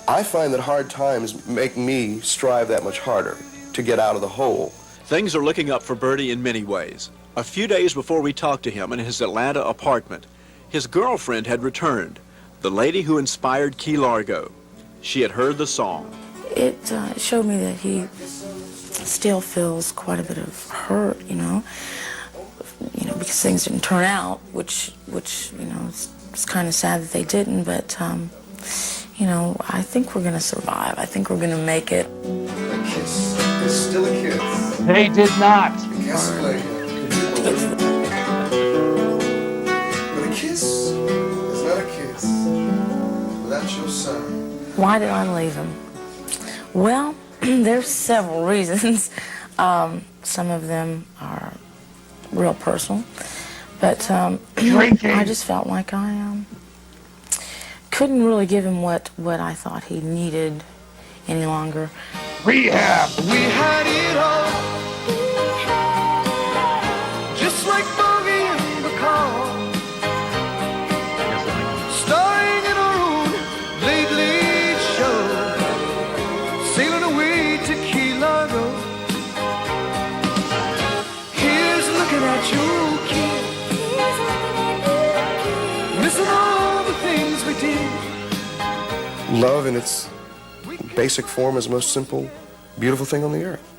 I find that hard times make me strive that much harder to get out of the hole. Things are looking up for Bertie in many ways. A few days before we talked to him in his Atlanta apartment, his girlfriend had returned, the lady who inspired Key Largo. She had heard the song. It showed me that he still feels quite a bit of hurt, because things didn't turn out, which it's kind of sad that they didn't, but, I think we're going to survive. I think we're going to make it. A kiss is still a kiss. They did not. A kiss But a kiss is not a kiss without your son. Why did I leave him? Well, there's several reasons. Some of them are real personal, but I just felt like I couldn't really give him what I thought he needed any longer. Rehab. We had it all, just like Bogey and Bacall, starring in our own late show, sailing away to Key Largo. Here's looking at you, kid, missing all the things we did. Love in its basic form is the most simple, beautiful thing on the earth.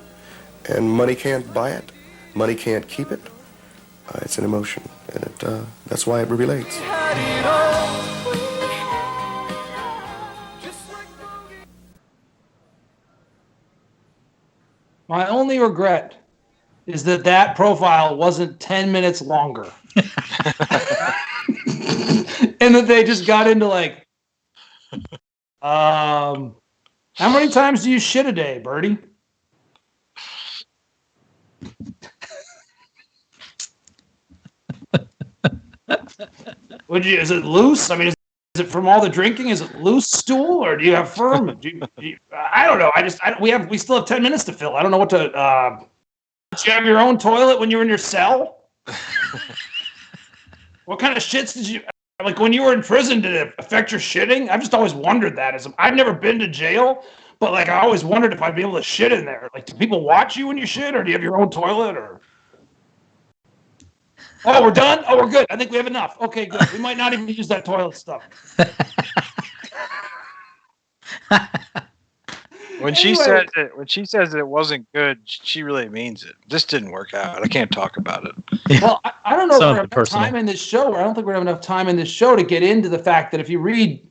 And money can't buy it. Money can't keep it. It's an emotion, and that's why it relates. My only regret is that profile wasn't 10 minutes longer. And that they just got into like, how many times do you shit a day, Bertie? Is it loose? I mean, is it from all the drinking? Is it loose stool, or do you have firm? I don't know. We still have 10 minutes to fill. I don't know what to. Did you have your own toilet when you were in your cell? What kind of shits did you? Like, when you were in prison, did it affect your shitting? I've just always wondered that. I've never been to jail, but like, I always wondered if I'd be able to shit in there. Like, do people watch you when you shit, or do you have your own toilet, or? Oh, we're done? Oh, we're good. I think we have enough. Okay, good. We might not even use that toilet stuff. When she says that it wasn't good, she really means it. This didn't work out. I can't talk about it. Well, I don't know if we have enough time in this show, or I don't think we have enough time in this show to get into the fact that if you read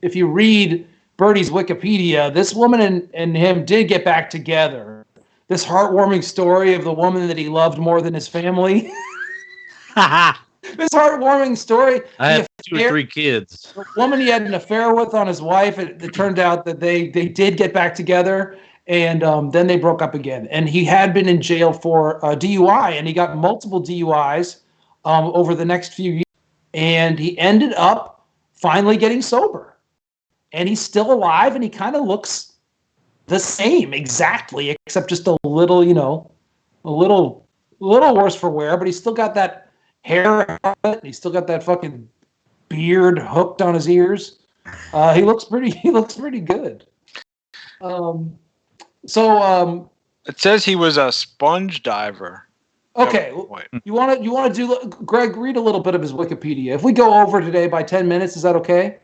Bertie's Wikipedia, this woman and him did get back together. This heartwarming story of the woman that he loved more than his family. This heartwarming story. I have 2 or 3 kids. The woman he had an affair with on his wife, it turned out that they did get back together, and then they broke up again. And he had been in jail for DUI, and he got multiple DUIs over the next few years. And he ended up finally getting sober. And he's still alive, and he kind of looks the same exactly, except just a little, a little worse for wear. But he's still got that hair, and he's still got that fucking beard hooked on his ears. He looks pretty good. It says he was a sponge diver. Okay, you want to do, Greg, read a little bit of his Wikipedia. If we go over today by 10 minutes, is that okay?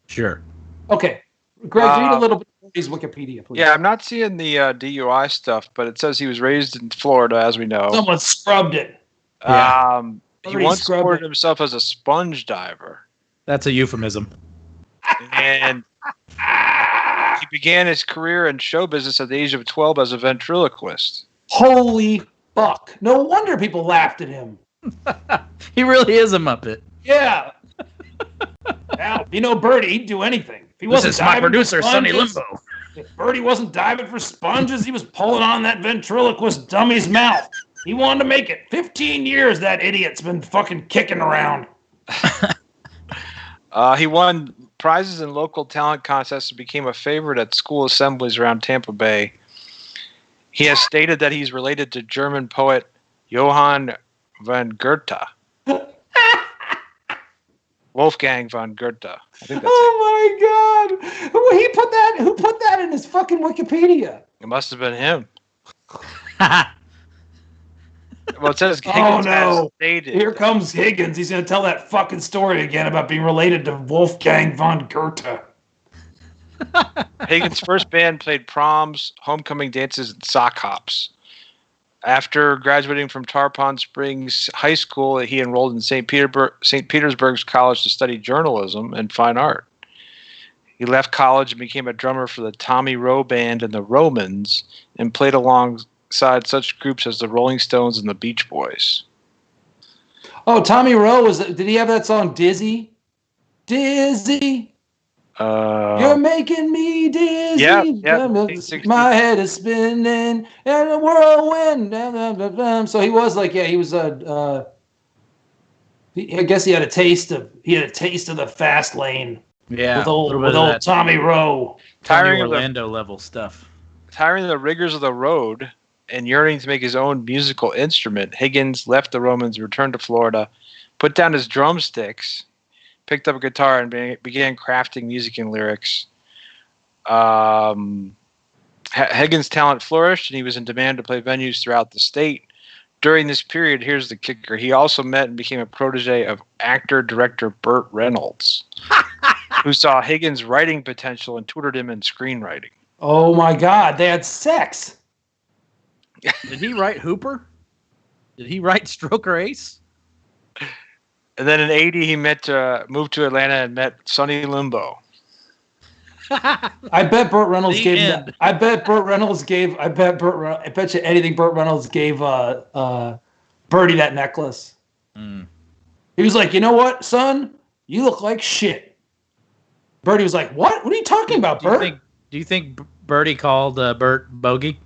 Sure. Okay. Greg, read a little bit of his Wikipedia, please. Yeah, I'm not seeing the DUI stuff, but it says he was raised in Florida, as we know. Someone scrubbed it. He once supported himself as a sponge diver. That's a euphemism. And he began his career in show business at the age of 12 as a ventriloquist. Holy fuck. No wonder people laughed at him. He really is a Muppet. Yeah. Now, Bertie, he'd do anything. If he This wasn't is my diving producer, for Sonny sponges, Limbo. If Bertie wasn't diving for sponges, he was pulling on that ventriloquist dummy's mouth. He wanted to make it. 15 years that idiot's been fucking kicking around. He won prizes in local talent contests and became a favorite at school assemblies around Tampa Bay. He has stated that he's related to German poet Johann von Goethe. Wolfgang von Goethe. I think that's Oh my god! Who put that in his fucking Wikipedia? it. Must have been him. Well, it says Oh Higgins has no! stated. Here comes Higgins. He's gonna tell that fucking story again about being related to Wolfgang von Goethe. Higgins' first band played proms, homecoming dances, and sock hops. After graduating from Tarpon Springs High School, he enrolled in St. Petersburg's College to study journalism and fine art. He left college and became a drummer for the Tommy Roe Band and the Romans, and played alongside such groups as the Rolling Stones and the Beach Boys. Oh, Tommy Roe did he have that song Dizzy? Dizzy. You're making me dizzy. Yeah. My head is spinning and a whirlwind. So he was like, he was I guess he had a taste of the fast lane. Yeah, with old Tommy Roe. Tommy Orlando level stuff. Tiring of the rigors of the road and yearning to make his own musical instrument, Higgins left the Romans, returned to Florida, put down his drumsticks, picked up a guitar, and began crafting music and lyrics. Higgins' talent flourished, and he was in demand to play venues throughout the state. During this period, here's the kicker, he also met and became a protege of actor-director Burt Reynolds, who saw Higgins' writing potential and tutored him in screenwriting. Oh my God, they had sex. Did he write Hooper? Did he write Stroker Ace? And then in '80, he moved to Atlanta and met Sonny Limbo. I bet Burt Reynolds gave. I bet you anything Burt Reynolds gave Bertie that necklace. He was like, you know what, son? You look like shit. Bertie was like, what? What are you talking about, Bert? Do you think Bertie called Bert Bogey?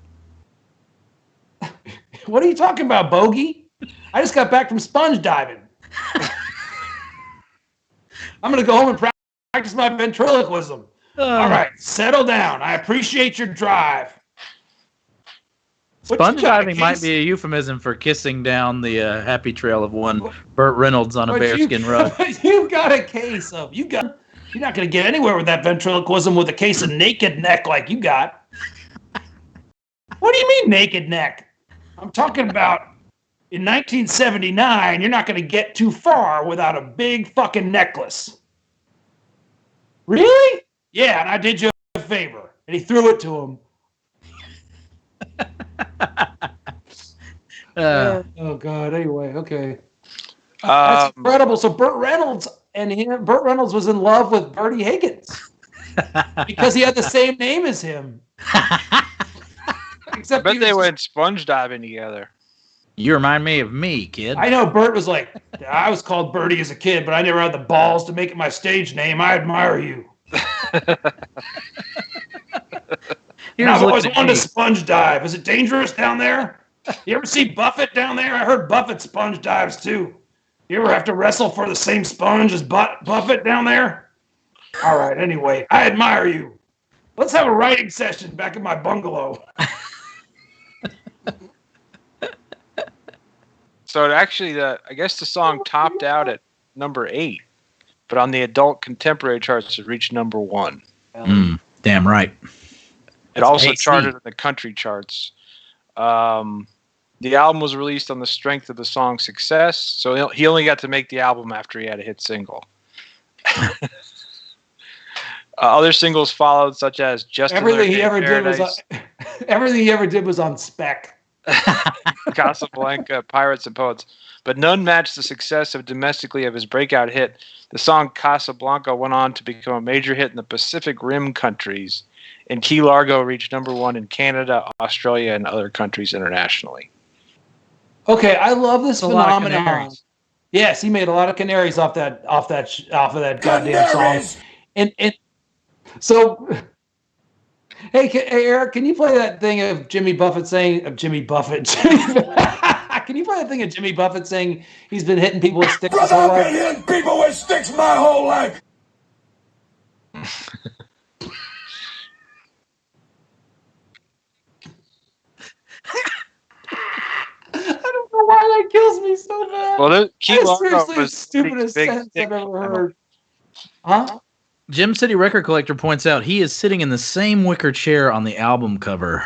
What are you talking about, Bogey? I just got back from sponge diving. I'm going to go home and practice my ventriloquism. All right, settle down. I appreciate your drive. Sponge diving might be a euphemism for kissing down the happy trail of one Burt Reynolds on a bearskin rug. You've got a case of... You're not going to get anywhere with that ventriloquism with a case of naked neck like you got. What do you mean naked neck? I'm talking about in 1979, you're not going to get too far without a big fucking necklace. Really? Yeah, and I did you a favor. And he threw it to him. Oh, God. Anyway, okay. That's incredible. So Burt Reynolds was in love with Bertie Higgins because he had the same name as him. Except I bet they went sponge diving together. You remind me of me, kid. I know Bert was like, I was called Bertie as a kid, but I never had the balls to make it my stage name. I admire you. I've always wanted to sponge dive. Is it dangerous down there? You ever see Buffett down there? I heard Buffett sponge dives too. You ever have to wrestle for the same sponge as Buffett down there? All right, anyway, I admire you. Let's have a writing session back in my bungalow. So I guess the song topped out at number 8, but on the adult contemporary charts, it reached number 1. Damn right. It also charted in the country charts. The album was released on the strength of the song's success, so he only got to make the album after he had a hit single. Other singles followed, such as "Just Everything he ever did was on spec. Casablanca, Pirates and Poets, but none matched the success domestically of his breakout hit. The song Casablanca went on to become a major hit in the Pacific Rim countries, and Key Largo reached number 1 in Canada, Australia, and other countries internationally. Okay, I love this phenomenon. Yes, he made a lot of canaries off that goddamn song. And so, hey, Eric, can you play that thing of Jimmy Buffett saying Can you play that thing of Jimmy Buffett saying he's been hitting people with sticks his whole life? I've been hitting people with sticks my whole life. I don't know why that kills me so bad. Well, Key Largo seriously the was stupidest sentence I've ever heard. Huh? Jim City Record Collector points out he is sitting in the same wicker chair on the album cover.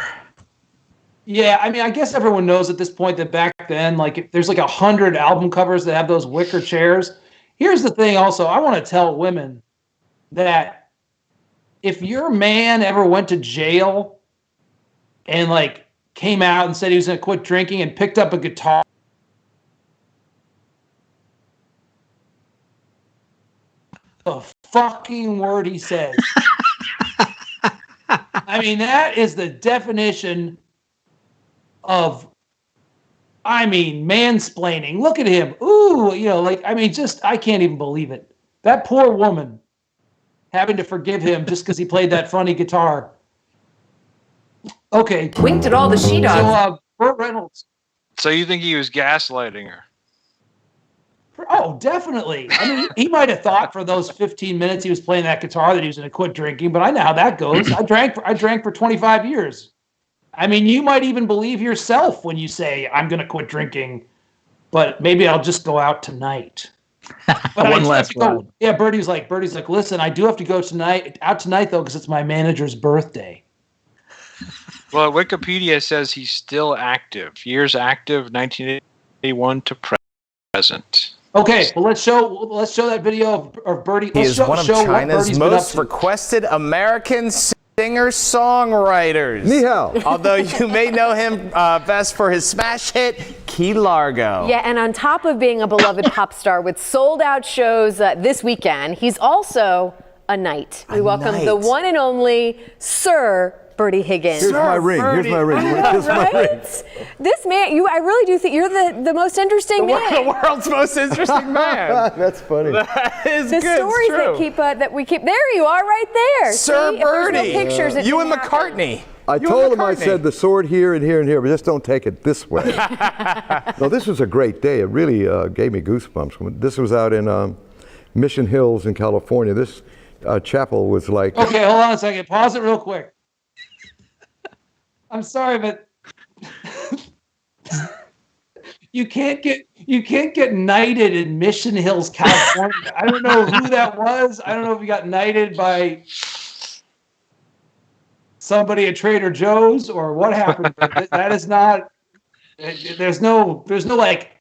Yeah, I mean, I guess everyone knows at this point that back then, like, there's like 100 album covers that have those wicker chairs. Here's the thing also, I want to tell women that if your man ever went to jail and, like, came out and said he was going to quit drinking and picked up a guitar, the fucking word he says. I mean, that is the definition of, mansplaining. Look at him. Ooh, I can't even believe it. That poor woman having to forgive him just because he played that funny guitar. Okay. Winked at all the she-dogs. So, Burt Reynolds. So you think he was gaslighting her? Oh, definitely. I mean, he might have thought for those 15 minutes he was playing that guitar that he was going to quit drinking, but I know how that goes. I drank for 25 years. I mean, you might even believe yourself when you say, I'm going to quit drinking, but maybe I'll just go out tonight. But One last round. Yeah, Bertie's like, listen, I do have to go out tonight, though, because it's my manager's birthday. Well, Wikipedia says he's still active. Years active, 1981 to present. Okay, well, let's show that video of Bertie. He is one of China's most requested American singer-songwriters. Ni hao. Although you may know him best for his smash hit, Key Largo. Yeah, and on top of being a beloved pop star with sold-out shows this weekend, he's also a knight. We welcome the one and only Sir Bertie Higgins. Here's my ring. Here's my ring. Here's my ring. This man, I really do think you're the most interesting man. The world's most interesting man. That's funny. That is the good. stories that we keep. There you are, right there. Sir See, if there's Bertie. no pictures, it You and didn't happen. McCartney. I told him, I said, the sword here and here and here, but just don't take it this way. No, this was a great day. It really gave me goosebumps. This was out in Mission Hills in California. This chapel was like... Okay, hold on a second. Pause it real quick. I'm sorry, but you can't get knighted in Mission Hills, California. I don't know who that was. I don't know if you got knighted by somebody at Trader Joe's or what happened. But that is not. There's no like,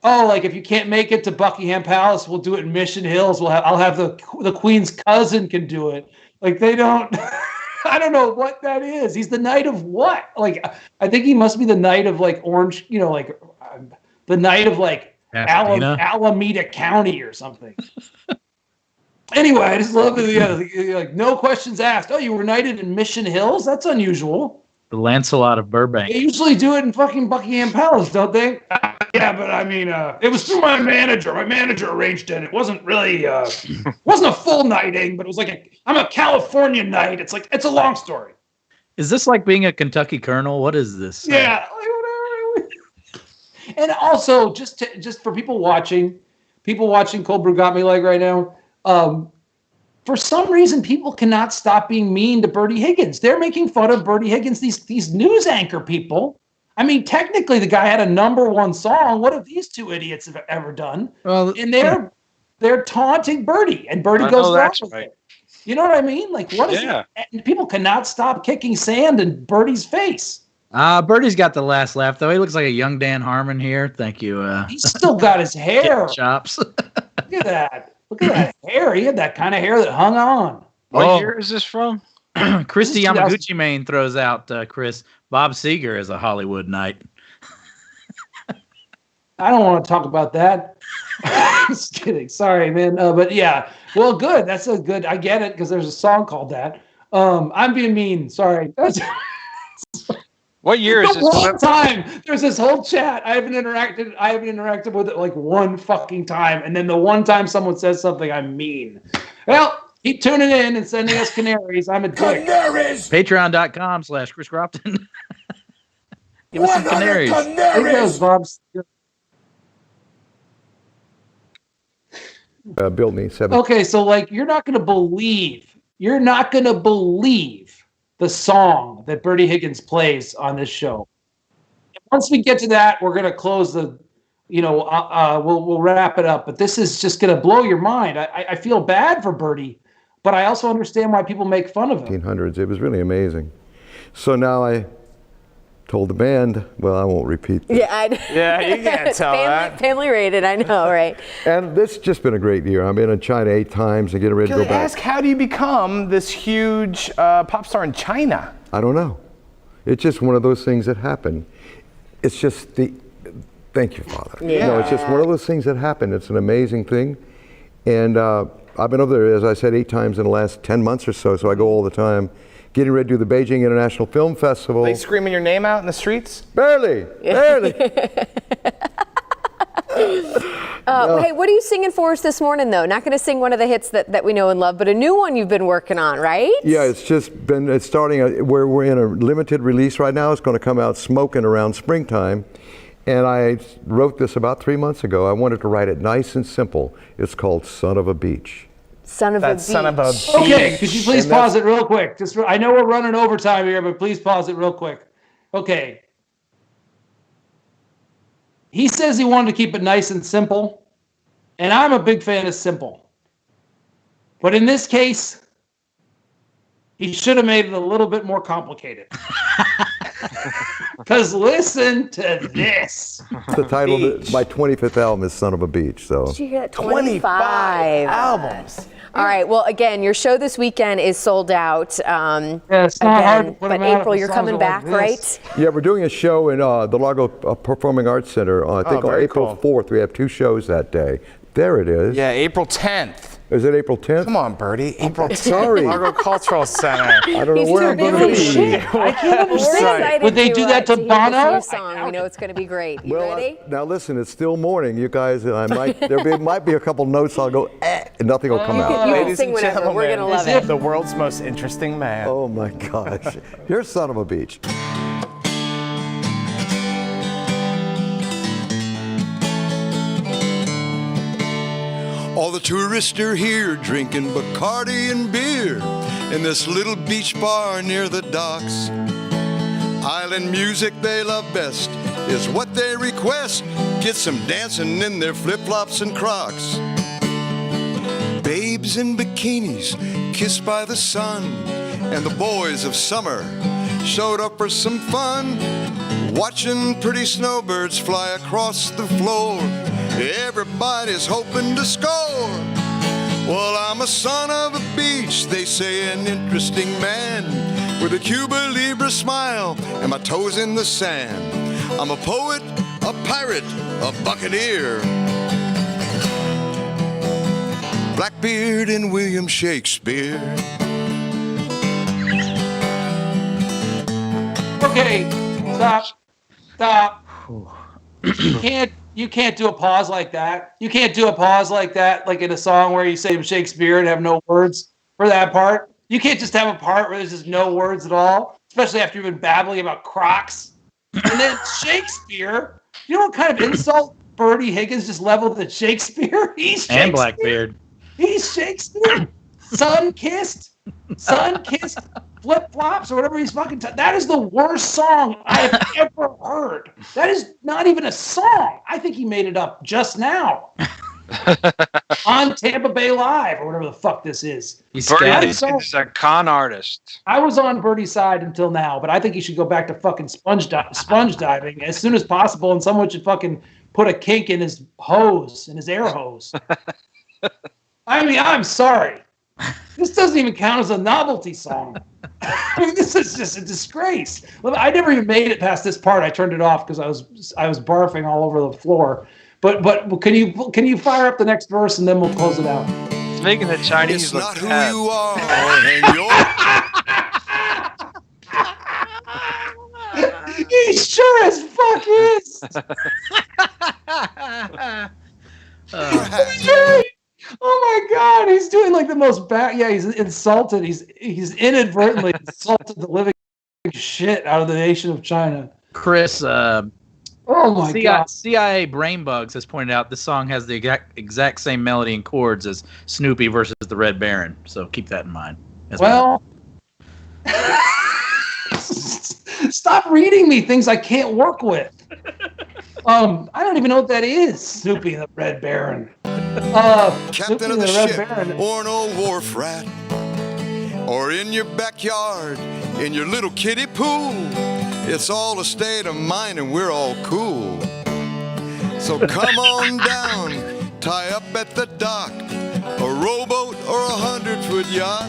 oh, like if you can't make it to Buckingham Palace, we'll do it in Mission Hills. I'll have the Queen's cousin can do it. Like they don't. I don't know what that is. He's the knight of what? Like, I think he must be the knight of like Orange, like the knight of like Alameda County or something. Anyway, I just love the like no questions asked. Oh, you were knighted in Mission Hills? That's unusual. The Lancelot of Burbank. They usually do it in fucking Buckingham Palace, don't they? Yeah, but I mean, it was through my manager. My manager arranged it. It wasn't really, wasn't a full knighting, but it was like I'm a California knight. It's like, it's a long story. Is this like being a Kentucky colonel? What is this? Yeah. And also, just for people watching Cold Brew Got Me Like right now, for some reason, people cannot stop being mean to Bertie Higgins. They're making fun of Bertie Higgins, these news anchor people. I mean, technically, the guy had a #1 song. What have these two idiots have ever done? Well, and they're taunting Bertie, and Bertie goes along with it. You know what I mean? Like, what is it? And people cannot stop kicking sand in Bertie's face. Bertie's got the last laugh, though. He looks like a young Dan Harmon here. Thank you. He's still got his hair. Chops. Look at that. Look at that hair. He had that kind of hair that hung on. What year is this from? Christy Yamaguchi Main throws out, Chris, Bob Seger is a Hollywood night. I don't want to talk about that. Just kidding. Sorry, man. But yeah. Well, good. That's a good. I get it because there's a song called that. I'm being mean. Sorry. What year is this? One time. There's this whole chat. I haven't interacted with it like one fucking time. And then the one time someone says something, I'm mean. Well, keep tuning in and sending us canaries. I'm a dick. Canaries! Patreon.com/Chris Crofton. Give us some canaries. There goes Bob. Build me 7. Okay, so like you're not gonna believe the song that Bertie Higgins plays on this show. Once we get to that, we're gonna close the, we'll wrap it up. But this is just gonna blow your mind. I feel bad for Bertie, but I also understand why people make fun of him. 1800s. It was really amazing. So now I told the band, well, I won't repeat this. Yeah, you can't tell that. Family rated, I know, right? And this has just been a great year. I've been in China 8 times and getting ready to go back. Ask, how do you become this huge pop star in China? I don't know. It's just one of those things that happen. It's just thank you, Father. Yeah. No, it's just one of those things that happen. It's an amazing thing. And I've been over there, as I said, 8 times in the last 10 months or so I go all the time. Getting ready to do the Beijing International Film Festival. They screaming your name out in the streets? Barely. Hey, what are you singing for us this morning, though? Not going to sing one of the hits that we know and love, but a new one you've been working on, right? Yeah, it's starting, we're in a limited release right now. It's going to come out smoking around springtime. And I wrote this about 3 months ago. I wanted to write it nice and simple. It's called Son of a Beach. Son of a beach. Okay, could you please pause it real quick? I know we're running overtime here, but please pause it real quick. Okay. He says he wanted to keep it nice and simple, and I'm a big fan of simple. But in this case, he should have made it a little bit more complicated. Because listen to this. The title of my 25th album is Son of a Beach. So. Did you hear that? 25 albums. All right. Well, again, your show this weekend is sold out. It's not hard to put but them out April, if you're the coming songs are back, like right? Yeah, we're doing a show in the Largo Performing Arts Center. I think on very April cool. 4th. We have 2 shows that day. There it is. Yeah, April 10th. Is it April 10th? Come on, Bertie. April 10th. Sorry. Largo Cultural Center. I don't know where I'm going to be. I can't understand. Would they do that to hear Bono? this new song. We know it's going to be great. You ready? Now listen, it's still morning, you guys. And might be a couple notes. I'll go, and nothing will come out. You can sing whatever. We're going to love it. The world's most interesting man. Oh my gosh. Here's Son of a Beach. All the tourists are here drinking Bacardi and beer in this little beach bar near the docks. Island music they love best is what they request. Get some dancing in their flip-flops and Crocs. Babes in bikinis kissed by the sun, and the boys of summer showed up for some fun. Watching pretty snowbirds fly across the floor. Everybody's hoping to score. Well, I'm a son of a beach, they say, an interesting man, with a Cuba Libre smile and my toes in the sand. I'm a poet, a pirate, a buccaneer. Blackbeard and William Shakespeare. Okay, stop. You can't do a pause like that. You can't do a pause like that, like in a song where you say Shakespeare and have no words for that part. You can't just have a part where there's just no words at all, especially after you've been babbling about Crocs. And then Shakespeare, you know what kind of insult Bertie Higgins just leveled at Shakespeare? He's Shakespeare. And Blackbeard. He's Shakespeare. Sun-kissed, flip-flops, or whatever he's fucking. That is the worst song I have ever heard. That is not even a song. I think he made it up just now on Tampa Bay Live or whatever the fuck this is. Bertie is a con artist. I was on Bertie's side until now, but I think he should go back to fucking sponge diving as soon as possible, and someone should fucking put a kink in his hose, in his air hose. I mean, I'm sorry. This doesn't even count as a novelty song. I mean, this is just a disgrace. I never even made it past this part. I turned it off because I was barfing all over the floor. But can you fire up the next verse and then we'll close it out? It's making the Chinese It's look not who bad. you are, and you're He sure as fuck is. Oh my God, he's doing like the most bad. Yeah, he's insulted. He's inadvertently insulted the living shit out of the nation of China. Chris, oh my God, CIA Brainbugs has pointed out this song has the exact same melody and chords as Snoopy versus the Red Baron. So keep that in mind. Well, stop reading me things I can't work with. I don't even know what that is. Snoopy and the Red Baron. captain of the ship, or an old wharf rat, or in your backyard, in your little kiddie pool. It's all a state of mind and we're all cool. So come on down, tie up at the dock, a rowboat or 100-foot yacht.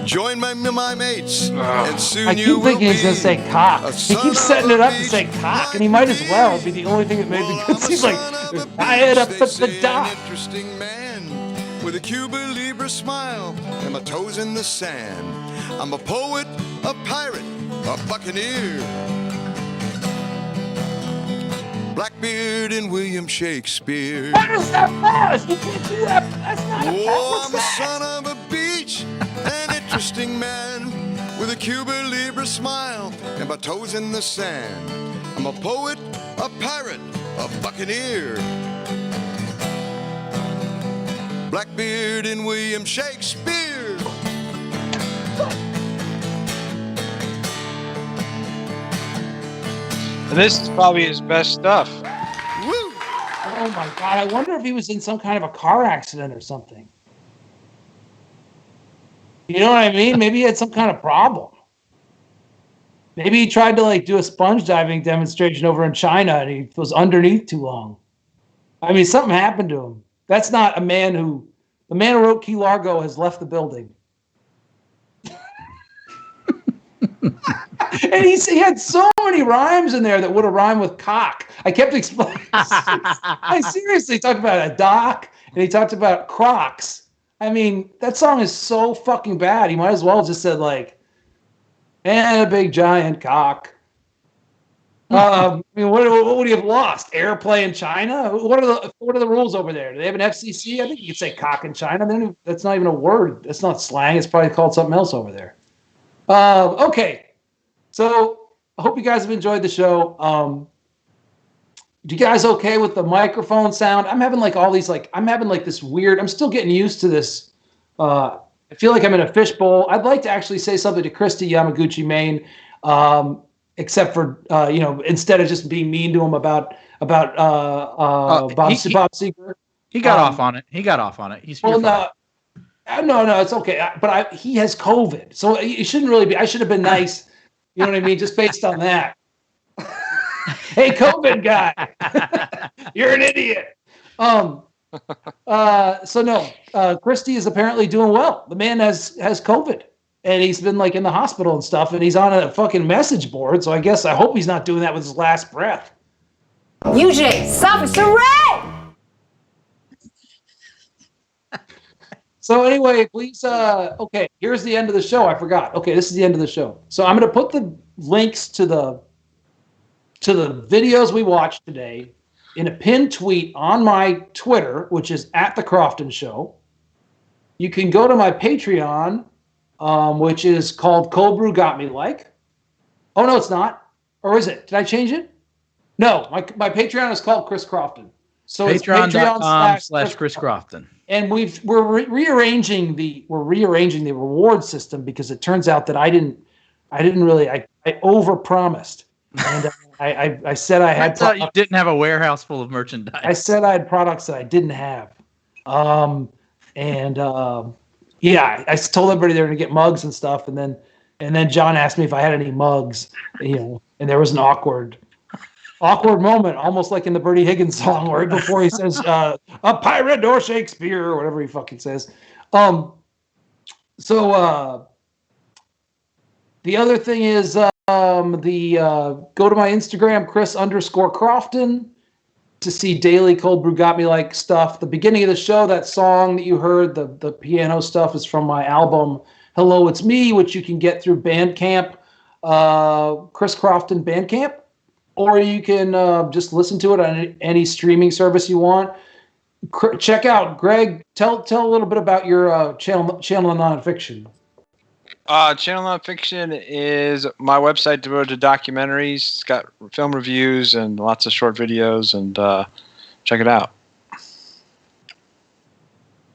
Join my mates, and soon I you keep will thinking be he's gonna say cock. He keeps setting it up to say cock, and he might as well be the only thing that made the good. He's like, tie it up at the dock. interesting man with a Cuba Libre smile and my toes in the sand. I'm a poet, a pirate, a buccaneer. Blackbeard and William Shakespeare. What is that fast? You can't do that. That's not a Oh, I'm a son of a beach, an interesting man with a Cuba Libre smile and my toes in the sand. I'm a poet, a pirate, a buccaneer. Blackbeard and William Shakespeare. And this is probably his best stuff. Oh my God! I wonder if he was in some kind of a car accident or something. You know what I mean? Maybe he had some kind of problem. Maybe he tried to like do a sponge diving demonstration over in China and he was underneath too long. I mean, something happened to him. That's not a man who... The man who wrote Key Largo has left the building. And he had so many rhymes in there that would have rhymed with cock. I kept explaining. I seriously talked about a dock, and he talked about Crocs. I mean, that song is so fucking bad. He might as well have just said like, and a big giant cock. I mean, what would he have lost? Airplay in China? What are the rules over there? Do they have an FCC? I think you could say cock in China. Then that's not even a word. That's not slang. It's probably called something else over there. Okay. So I hope you guys have enjoyed the show. You guys okay with the microphone sound? I'm having like all these I'm having like this weird. I'm still getting used to this. I feel like I'm in a fishbowl. I'd like to actually say something to Christy Yamaguchi, Maine, except for instead of just being mean to him about Bob Seger. He got off on it. He's no, it's okay. But he has COVID, so it shouldn't really be. I should have been nice. You know what I mean? Just based on that. Hey, COVID guy, you're an idiot. So no, Christy is apparently doing well. The man has COVID, and he's been like in the hospital and stuff, and he's on a fucking message board. So I hope he's not doing that with his last breath. UJ, Officer Ray! So anyway, please, okay, here's the end of the show. I forgot. Okay, this is the end of the show. So I'm going to put the links to the videos we watched today in a pinned tweet on my Twitter, which is @TheCrofton_Show. You can go to my Patreon, which is called Cold Brew Got Me Like. Oh, no, it's not. Or is it? Did I change it? No, my Patreon is called Chris Crofton. So it's Patreon.com/Chris Crofton. And we're rearranging the reward system because it turns out that I overpromised. And I said I had. I thought you didn't have a warehouse full of merchandise. I said I had products that I didn't have. I told everybody they were gonna get mugs and stuff, and then John asked me if I had any mugs, and there was an awkward moment, almost like in the Bertie Higgins song, right before he says a pirate or Shakespeare or whatever he fucking says. The other thing is go to my Instagram, Chris_Crofton, to see daily Cold Brew Got Me Like stuff. The beginning of the show, that song that you heard, the piano stuff, is from my album Hello It's Me, which you can get through Bandcamp, Chris Crofton Bandcamp, or you can just listen to it on any streaming service you want. Check out, Greg, tell a little bit about your channel of nonfiction. Channel Nonfiction is my website devoted to documentaries. It's got film reviews and lots of short videos, and check it out.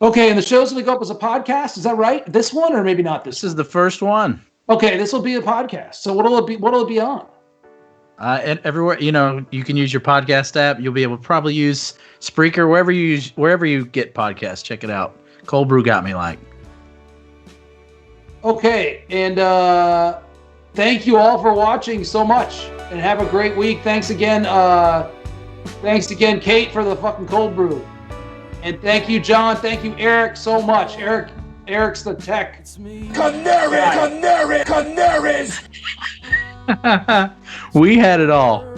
Okay, and the show's going to go up as a podcast. Is that right? This one, or maybe not this? This is the first one. Okay, this will be a podcast. So what'll it be on? And everywhere, you can use your podcast app. You'll be able to probably use Spreaker, wherever you get podcasts. Check it out. Cold Brew Got Me Like. Okay, and thank you all for watching so much, and have a great week. Thanks again, Kate, for the fucking cold brew, and thank you, John. Thank you, Eric, so much. Eric's the tech. Canaries! We had it all.